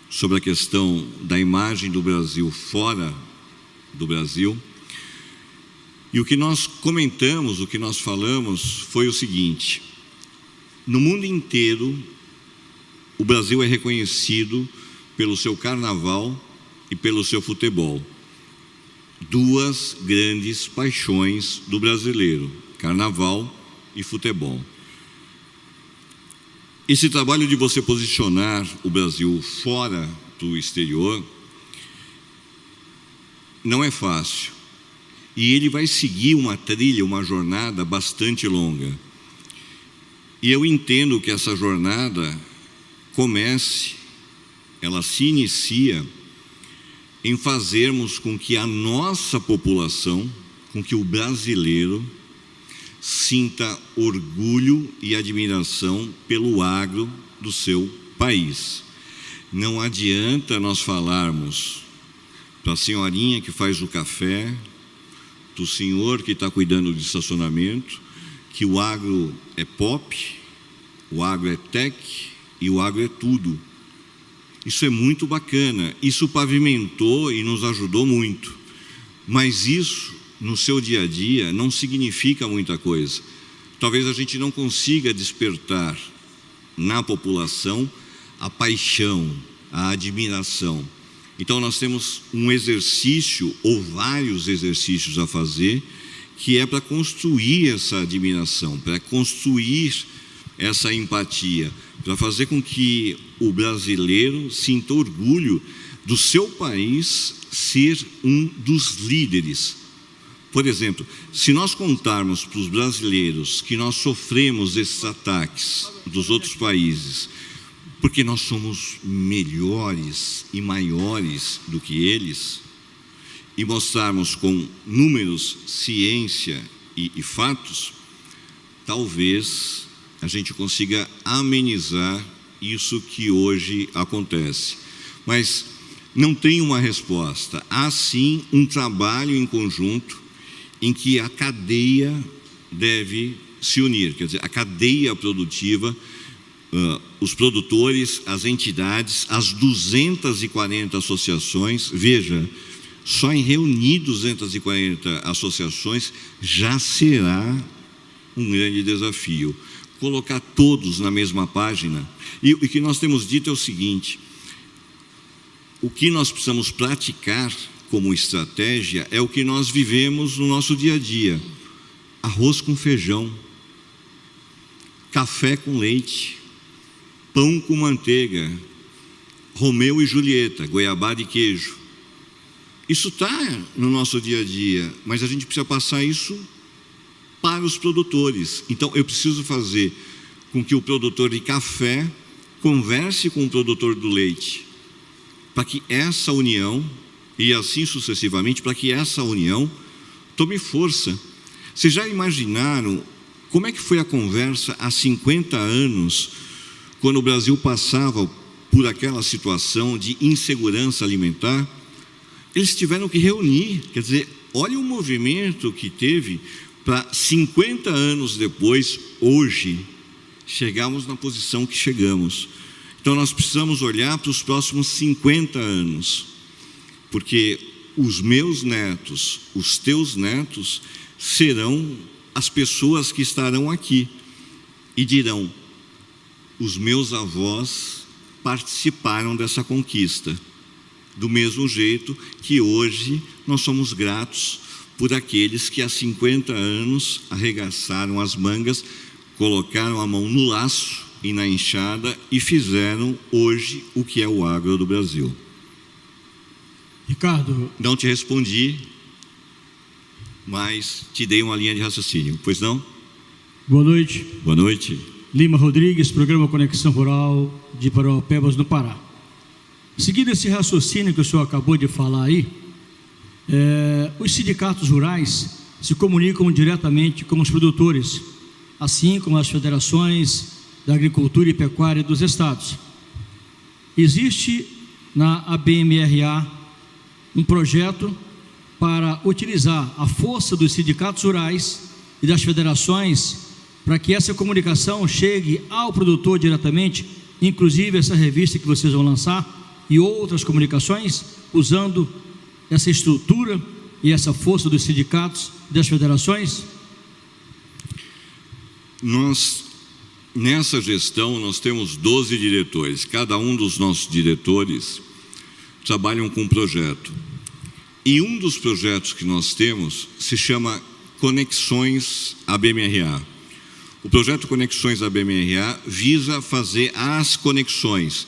sobre a questão da imagem do Brasil fora do Brasil, e o que nós comentamos, o que nós falamos foi o seguinte: no mundo inteiro, o Brasil é reconhecido pelo seu carnaval e pelo seu futebol. Duas grandes paixões do brasileiro, carnaval e futebol. Esse trabalho de você posicionar o Brasil fora do exterior não é fácil. E ele vai seguir uma trilha, uma jornada bastante longa. E eu entendo que essa jornada ela se inicia em fazermos com que a nossa população, com que o brasileiro sinta orgulho e admiração pelo agro do seu país. Não adianta nós falarmos para a senhorinha que faz o café, do senhor que está cuidando do estacionamento, que o agro é pop, o agro é tech e o agro é tudo. Isso é muito bacana, isso pavimentou e nos ajudou muito, mas isso no seu dia a dia não significa muita coisa. Talvez a gente não consiga despertar na população a paixão, a admiração. Então nós temos um exercício ou vários exercícios a fazer, que é para construir essa admiração, para construir essa empatia, para fazer com que o brasileiro sinta orgulho do seu país ser um dos líderes. Por exemplo, se nós contarmos para os brasileiros que nós sofremos esses ataques dos outros países, porque nós somos melhores e maiores do que eles, e mostrarmos com números, ciência e fatos, talvez a gente consiga amenizar isso que hoje acontece. Mas não tem uma resposta. Há sim um trabalho em conjunto em que a cadeia deve se unir, quer dizer, a cadeia produtiva, os produtores, as entidades, as 240 associações. Veja, só em reunir 240 associações já será um grande desafio. Colocar todos na mesma página. E o que nós temos dito é o seguinte: o que nós precisamos praticar como estratégia é o que nós vivemos no nosso dia a dia: arroz com feijão, café com leite, pão com manteiga, Romeu e Julieta, goiabada e queijo. Isso está no nosso dia a dia, mas a gente precisa passar isso para os produtores. Então eu preciso fazer com que o produtor de café converse com o produtor do leite, para que essa união, e assim sucessivamente, para que essa união tome força. Vocês já imaginaram como é que foi a conversa há 50 anos, quando o Brasil passava por aquela situação de insegurança alimentar? Eles tiveram que reunir, quer dizer, olha o movimento que teve para 50 anos depois, hoje, chegarmos na posição que chegamos. Então nós precisamos olhar para os próximos 50 anos, porque os meus netos, os teus netos, serão as pessoas que estarão aqui e dirão: os meus avós participaram dessa conquista, do mesmo jeito que hoje nós somos gratos por aqueles que há 50 anos arregaçaram as mangas, colocaram a mão no laço e na enxada e fizeram hoje o que é o agro do Brasil.
Ricardo.
Não te respondi, mas te dei uma linha de raciocínio, pois não?
Boa noite.
Boa noite.
Lima Rodrigues, Programa Conexão Rural de Parauapebas, no Pará. Seguindo esse raciocínio que o senhor acabou de falar aí, os sindicatos rurais se comunicam diretamente com os produtores, assim como as federações da agricultura e pecuária dos estados. Existe na ABMRA um projeto para utilizar a força dos sindicatos rurais e das federações para que essa comunicação chegue ao produtor diretamente, inclusive essa revista que vocês vão lançar e outras comunicações, usando essa estrutura e essa força dos sindicatos e das federações?
Nessa gestão, nós temos 12 diretores. Cada um dos nossos diretores trabalham com um projeto. E um dos projetos que nós temos se chama Conexões ABMRA. O projeto Conexões ABMRA visa fazer as conexões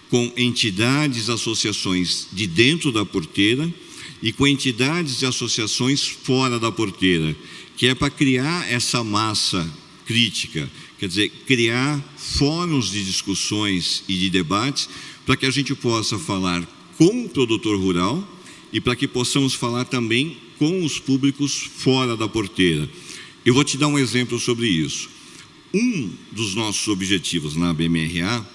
com entidades e associações de dentro da porteira e com entidades e associações fora da porteira, que é para criar essa massa crítica, Quer dizer, criar fóruns de discussões e de debates para que a gente possa falar com o produtor rural e para que possamos falar também com os públicos fora da porteira. Eu vou te dar um exemplo sobre isso. Um dos nossos objetivos na BMRA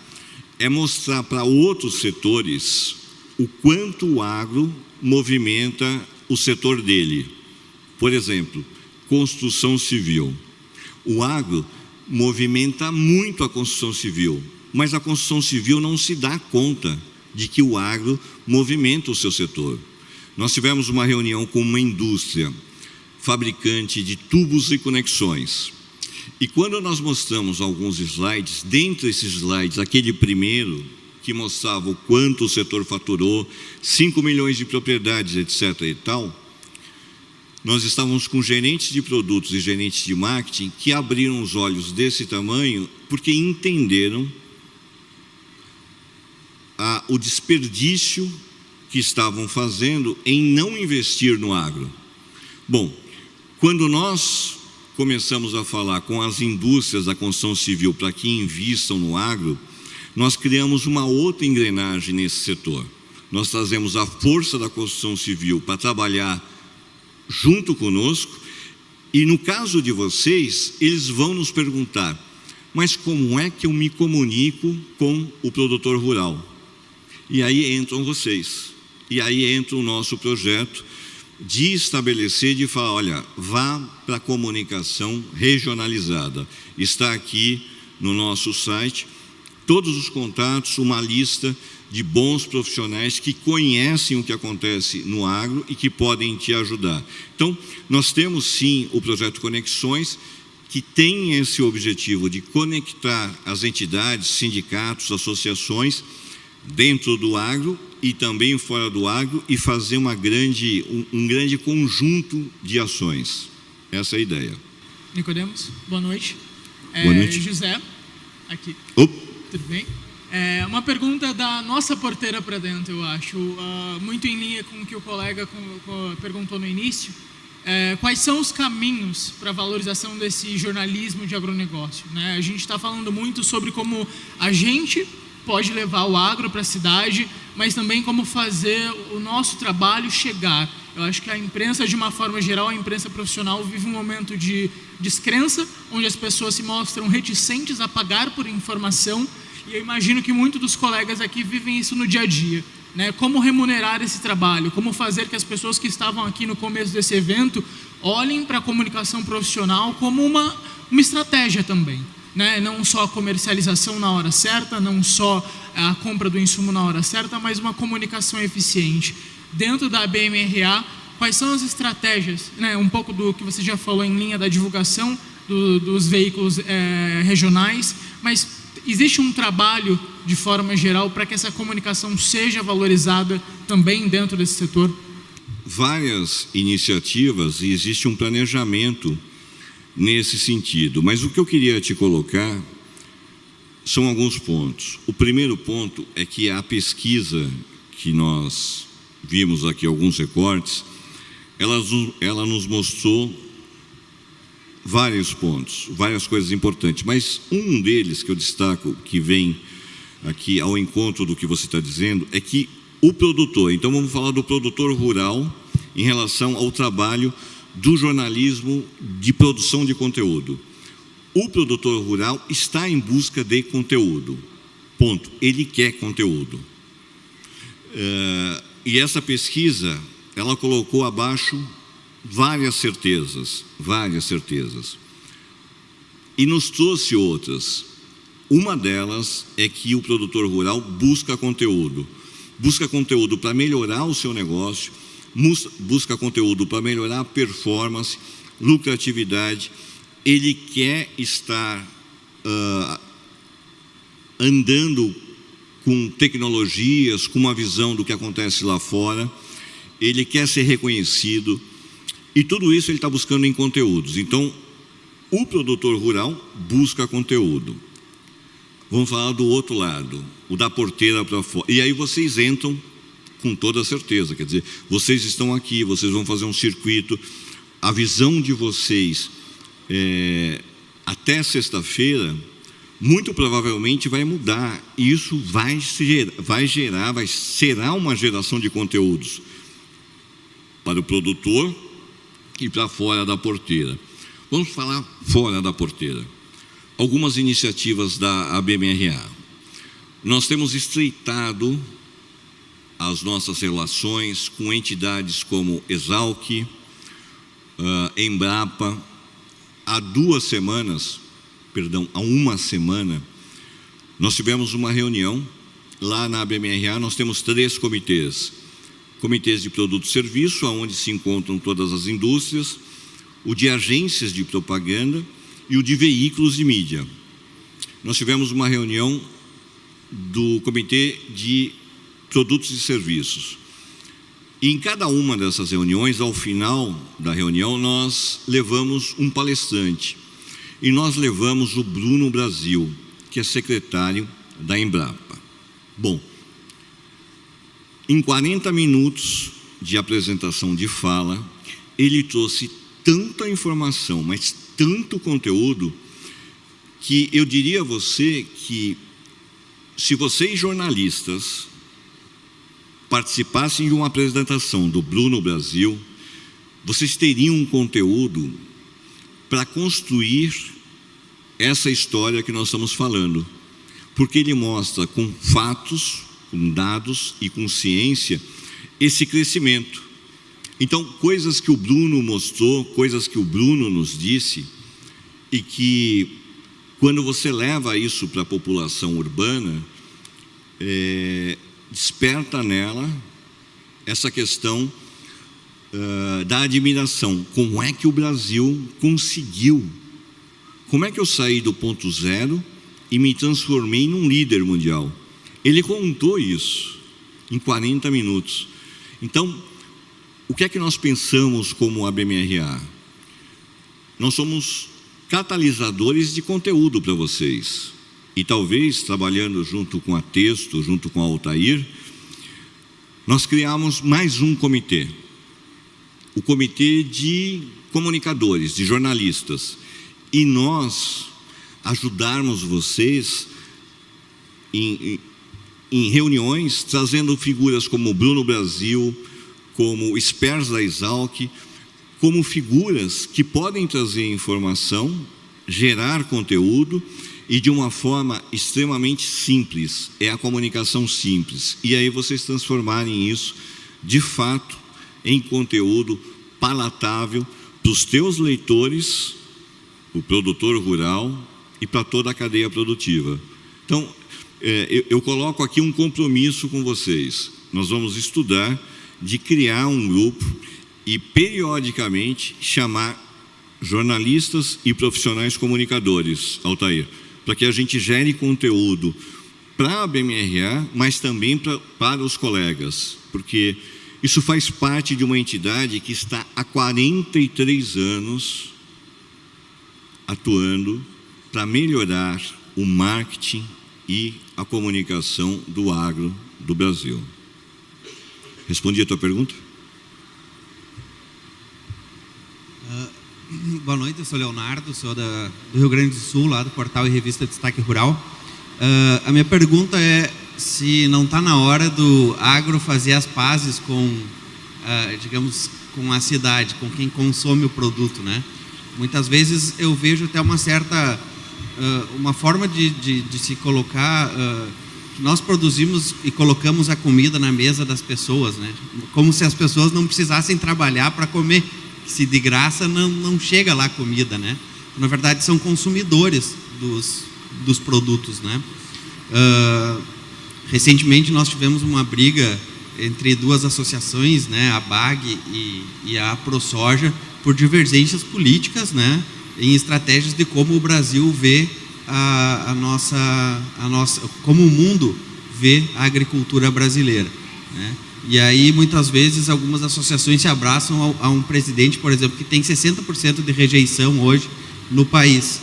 é mostrar para outros setores o quanto o agro movimenta o setor dele. Por exemplo, construção civil. O agro movimenta muito a construção civil, mas a construção civil não se dá conta de que o agro movimenta o seu setor. Nós tivemos uma reunião com uma indústria fabricante de tubos e conexões. E quando nós mostramos alguns slides, dentre esses slides, aquele primeiro que mostrava o quanto o setor faturou, 5 milhões de propriedades, etc. e tal, nós estávamos com gerentes de produtos e gerentes de marketing que abriram os olhos desse tamanho porque entenderam o desperdício que estavam fazendo em não investir no agro. Bom, quando nós começamos a falar com as indústrias da construção civil para que invistam no agro, nós criamos uma outra engrenagem nesse setor. Nós trazemos a força da construção civil para trabalhar junto conosco, e no caso de vocês, eles vão nos perguntar: mas como é que eu me comunico com o produtor rural? E aí entram vocês, e aí entra o nosso projeto de estabelecer, de falar, olha, vá para a comunicação regionalizada. Está aqui no nosso site todos os contatos, uma lista de bons profissionais que conhecem o que acontece no agro e que podem te ajudar. Então, nós temos sim o projeto Conexões, que tem esse objetivo de conectar as entidades, sindicatos, associações dentro do agro e também fora do agro e fazer um grande conjunto de ações. Essa é a ideia.
Nicodemos, boa noite.
Boa noite.
José, aqui.
Opa.
Tudo bem? Uma pergunta da nossa porteira para dentro, eu acho, muito em linha com o que o colega perguntou no início. Quais são os caminhos para a valorização desse jornalismo de agronegócio, né? A gente está falando muito sobre como a gente pode levar o agro para a cidade, mas também como fazer o nosso trabalho chegar. Eu acho que a imprensa, de uma forma geral, a imprensa profissional vive um momento de descrença, onde as pessoas se mostram reticentes a pagar por informação, e eu imagino que muitos dos colegas aqui vivem isso no dia a dia, né? Como remunerar esse trabalho, como fazer que as pessoas que estavam aqui no começo desse evento olhem para a comunicação profissional como uma estratégia também, né? Não só a comercialização na hora certa, não só a compra do insumo na hora certa, mas uma comunicação eficiente. Dentro da BMRA, quais são as estratégias, né? Um pouco do que você já falou em linha da divulgação dos veículos regionais, mas existe um trabalho de forma geral para que essa comunicação seja valorizada também dentro desse setor?
Várias iniciativas e existe um planejamento nesse sentido, mas o que eu queria te colocar são alguns pontos. O primeiro ponto é que a pesquisa que nós vimos aqui, alguns recortes, ela nos mostrou vários pontos, várias coisas importantes, mas um deles que eu destaco, que vem aqui ao encontro do que você está dizendo, é que o produtor, então vamos falar do produtor rural em relação ao trabalho do jornalismo de produção de conteúdo. O produtor rural está em busca de conteúdo, ponto, ele quer conteúdo. E essa pesquisa, ela colocou abaixo várias certezas, e nos trouxe outras. Uma delas é que o produtor rural busca conteúdo para melhorar o seu negócio, busca conteúdo para melhorar a performance, lucratividade. Ele quer estar andando com tecnologias, com uma visão do que acontece lá fora, ele quer ser reconhecido, e tudo isso ele está buscando em conteúdos. Então, o produtor rural busca conteúdo. Vamos falar do outro lado, o da porteira para fora. E aí vocês entram com toda certeza, quer dizer, vocês estão aqui, vocês vão fazer um circuito, a visão de vocês até sexta-feira, muito provavelmente vai mudar. E isso será uma geração de conteúdos para o produtor e para fora da porteira. Vamos falar fora da porteira. Algumas iniciativas da ABMRA. Nós temos estreitado as nossas relações com entidades como Exalc, Embrapa. Há uma semana, nós tivemos uma reunião lá na ABMRA. Nós temos 3 comitês. Comitês de produto e serviço, onde se encontram todas as indústrias, o de agências de propaganda e o de veículos de mídia. Nós tivemos uma reunião do comitê de produtos e serviços. E em cada uma dessas reuniões, ao final da reunião, nós levamos um palestrante. E nós levamos o Bruno Brasil, que é secretário da Embrapa. Bom, em 40 minutos de apresentação de fala, ele trouxe tanta informação, mas tanto conteúdo, que eu diria a você que, se vocês jornalistas participassem de uma apresentação do Bruno Brasil, vocês teriam um conteúdo para construir essa história que nós estamos falando, porque ele mostra com fatos, com dados e com ciência esse crescimento. Então, coisas que o Bruno mostrou, coisas que o Bruno nos disse, e que, quando você leva isso para a população urbana, desperta nela essa questão da admiração. Como é que o Brasil conseguiu? Como é que eu saí do ponto zero e me transformei num líder mundial? Ele contou isso em 40 minutos. Então, o que é que nós pensamos como ABMRA? Nós somos catalisadores de conteúdo para vocês. E talvez, trabalhando junto com a Texto, junto com a Altair, nós criamos mais um comitê. O comitê de comunicadores, de jornalistas. E nós ajudarmos vocês em reuniões, trazendo figuras como Bruno Brasil, como experts da Exalc, como figuras que podem trazer informação, gerar conteúdo, e de uma forma extremamente simples. É a comunicação simples. E aí vocês transformarem isso, de fato, em conteúdo palatável para os teus leitores, o produtor rural e para toda a cadeia produtiva. Então, eu coloco aqui um compromisso com vocês. Nós vamos estudar de criar um grupo e, periodicamente, chamar jornalistas e profissionais comunicadores, Altair, para que a gente gere conteúdo para a BMRA, mas também para os colegas, porque isso faz parte de uma entidade que está há 43 anos atuando para melhorar o marketing e a comunicação do agro do Brasil. Respondi a tua pergunta?
Boa noite, eu sou Leonardo, sou do Rio Grande do Sul, lá do portal e revista Destaque Rural. A minha pergunta é se não está na hora do agro fazer as pazes com, digamos, com a cidade, com quem consome o produto, né? Muitas vezes eu vejo até uma certa, uma forma de se colocar, que nós produzimos e colocamos a comida na mesa das pessoas, né? Como se as pessoas não precisassem trabalhar para comer, se de graça não chega lá a comida, né? Na verdade são consumidores dos produtos, né? Recentemente nós tivemos uma briga entre duas associações, né, a BAG e a ProSoja, por divergências políticas, né, em estratégias de como o Brasil vê a nossa, como o mundo vê a agricultura brasileira, né? E aí muitas vezes algumas associações se abraçam a um presidente, por exemplo, que tem 60% de rejeição hoje no país.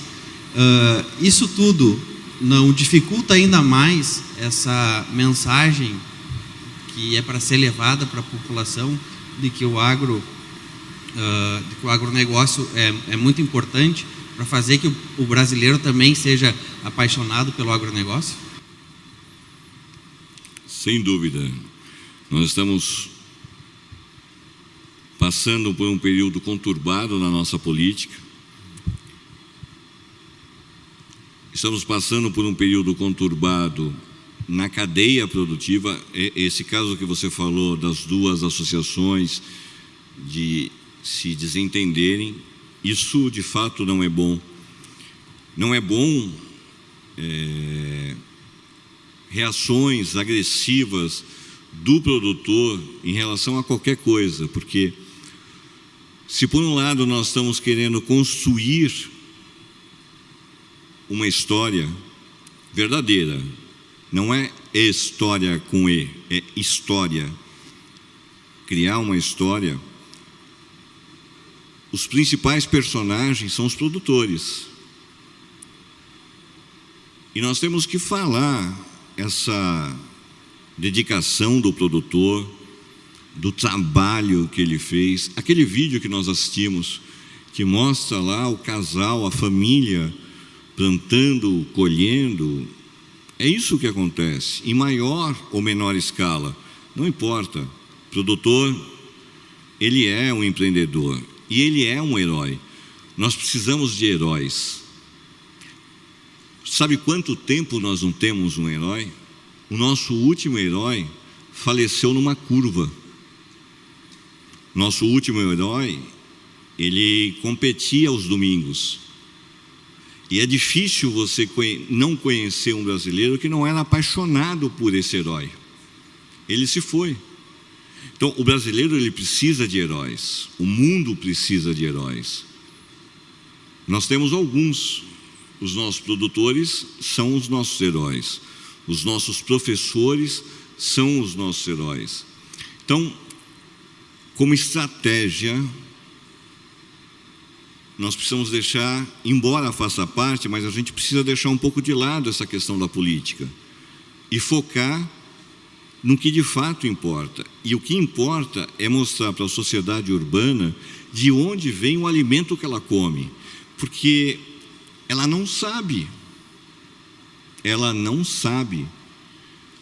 Isso tudo não dificulta ainda mais essa mensagem que é para ser levada para a população de que o agronegócio é muito importante, para fazer que o brasileiro também seja apaixonado pelo agronegócio?
Sem dúvida. Nós estamos passando por um período conturbado na nossa política. Estamos passando por um período conturbado na cadeia produtiva. Esse caso que você falou das duas associações de se desentenderem, isso de fato não é bom. Não é bom reações agressivas do produtor em relação a qualquer coisa, porque se por um lado nós estamos querendo construir uma história verdadeira, não é história com E, é história, criar uma história, os principais personagens são os produtores. E nós temos que falar essa dedicação do produtor, do trabalho que ele fez. Aquele vídeo que nós assistimos, que mostra lá o casal, a família, plantando, colhendo, é isso que acontece, em maior ou menor escala, não importa. O produtor, ele é um empreendedor e ele é um herói. Nós precisamos de heróis. Sabe quanto tempo nós não temos um herói? O nosso último herói faleceu numa curva. Nosso último herói, ele competia aos domingos. E é difícil você não conhecer um brasileiro que não era apaixonado por esse herói. Ele se foi. Então, o brasileiro, ele precisa de heróis. O mundo precisa de heróis. Nós temos alguns. Os nossos produtores são os nossos heróis. Os nossos professores são os nossos heróis. Então, como estratégia, nós precisamos deixar, embora faça parte, mas a gente precisa deixar um pouco de lado essa questão da política e focar no que de fato importa. E o que importa é mostrar para a sociedade urbana de onde vem o alimento que ela come, porque ela não sabe. Ela não sabe.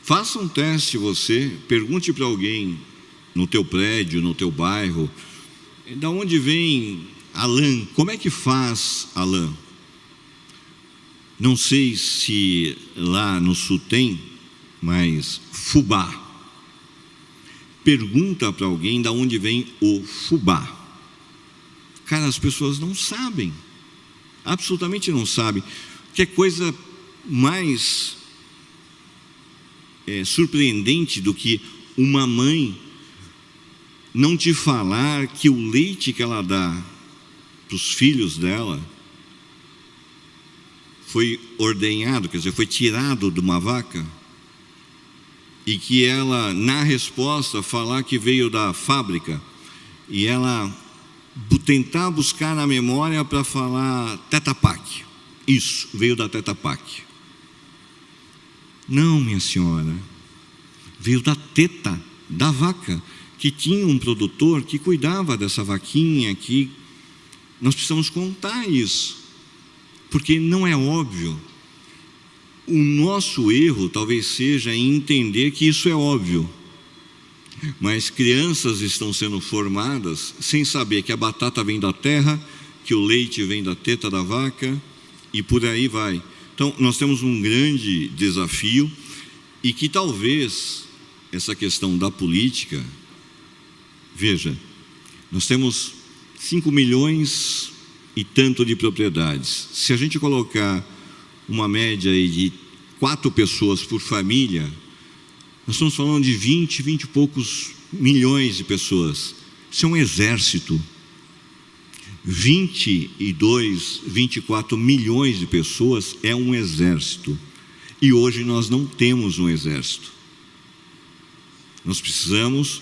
Faça um teste você, pergunte para alguém no teu prédio, no teu bairro, da onde vem a lã? Como é que faz a lã? Não sei se lá no sul tem, mas fubá. Pergunta para alguém da onde vem o fubá. Cara, as pessoas não sabem. Absolutamente não sabem. Que é coisa mais surpreendente do que uma mãe não te falar que o leite que ela dá para os filhos dela foi ordenhado, quer dizer, foi tirado de uma vaca, e que ela, na resposta, falar que veio da fábrica, e ela tentar buscar na memória para falar Tetra Pak. Isso, veio da Tetra Pak. Não, minha senhora, veio da teta da vaca, que tinha um produtor que cuidava dessa vaquinha, que nós precisamos contar isso, porque não é óbvio. O nosso erro talvez seja em entender que isso é óbvio, mas crianças estão sendo formadas sem saber que a batata vem da terra, que o leite vem da teta da vaca, e por aí vai. Então, nós temos um grande desafio, e que talvez essa questão da política, veja, nós temos 5 milhões e tanto de propriedades. Se a gente colocar uma média aí de 4 pessoas por família, nós estamos falando de 20 e poucos milhões de pessoas. Isso é um exército. 22, 24 milhões de pessoas é um exército. E hoje nós não temos um exército. Nós precisamos...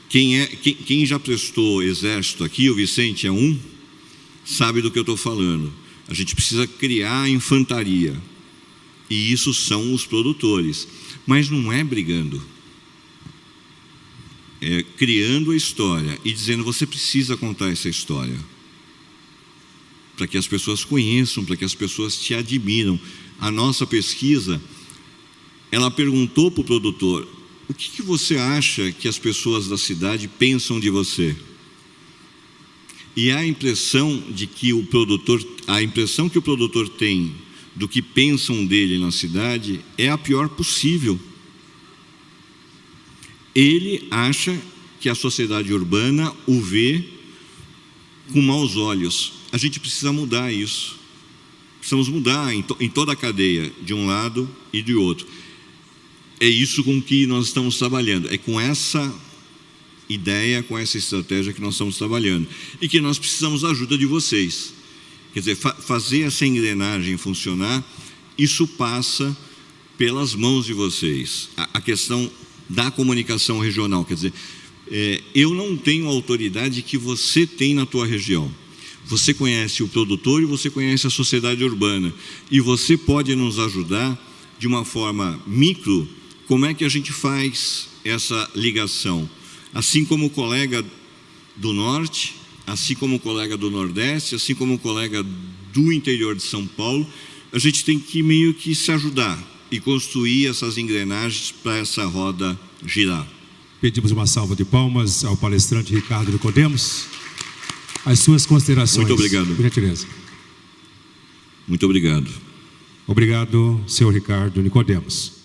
Quem já prestou exército aqui, o Vicente é um, sabe do que eu estou falando. A gente precisa criar a infantaria. E isso são os produtores. Mas não é brigando. É criando a história e dizendo, você precisa contar essa história. para que as pessoas conheçam, para que as pessoas te admiram. A nossa pesquisa, ela perguntou para o produtor: o que você acha que as pessoas da cidade pensam de você? E a impressão que o produtor tem do que pensam dele na cidade é a pior possível. Ele acha que a sociedade urbana o vê com maus olhos. A gente precisa mudar isso. Precisamos mudar em toda a cadeia, de um lado e de outro. É isso com que nós estamos trabalhando, é com essa ideia, com essa estratégia que nós estamos trabalhando. E que nós precisamos da ajuda de vocês. Quer dizer, fazer essa engrenagem funcionar, isso passa pelas mãos de vocês. A questão da comunicação regional, quer dizer, eu não tenho a autoridade que você tem na tua região. Você conhece o produtor e você conhece a sociedade urbana. E você pode nos ajudar de uma forma micro. Como é que a gente faz essa ligação? Assim como o colega do Norte, assim como o colega do Nordeste, assim como o colega do interior de São Paulo, a gente tem que meio que se ajudar e construir essas engrenagens para essa roda girar.
Pedimos uma salva de palmas ao palestrante Ricardo Nicodemos. As suas considerações.
Muito obrigado.
Por gentileza.
Muito obrigado.
Obrigado, senhor Ricardo Nicodemos.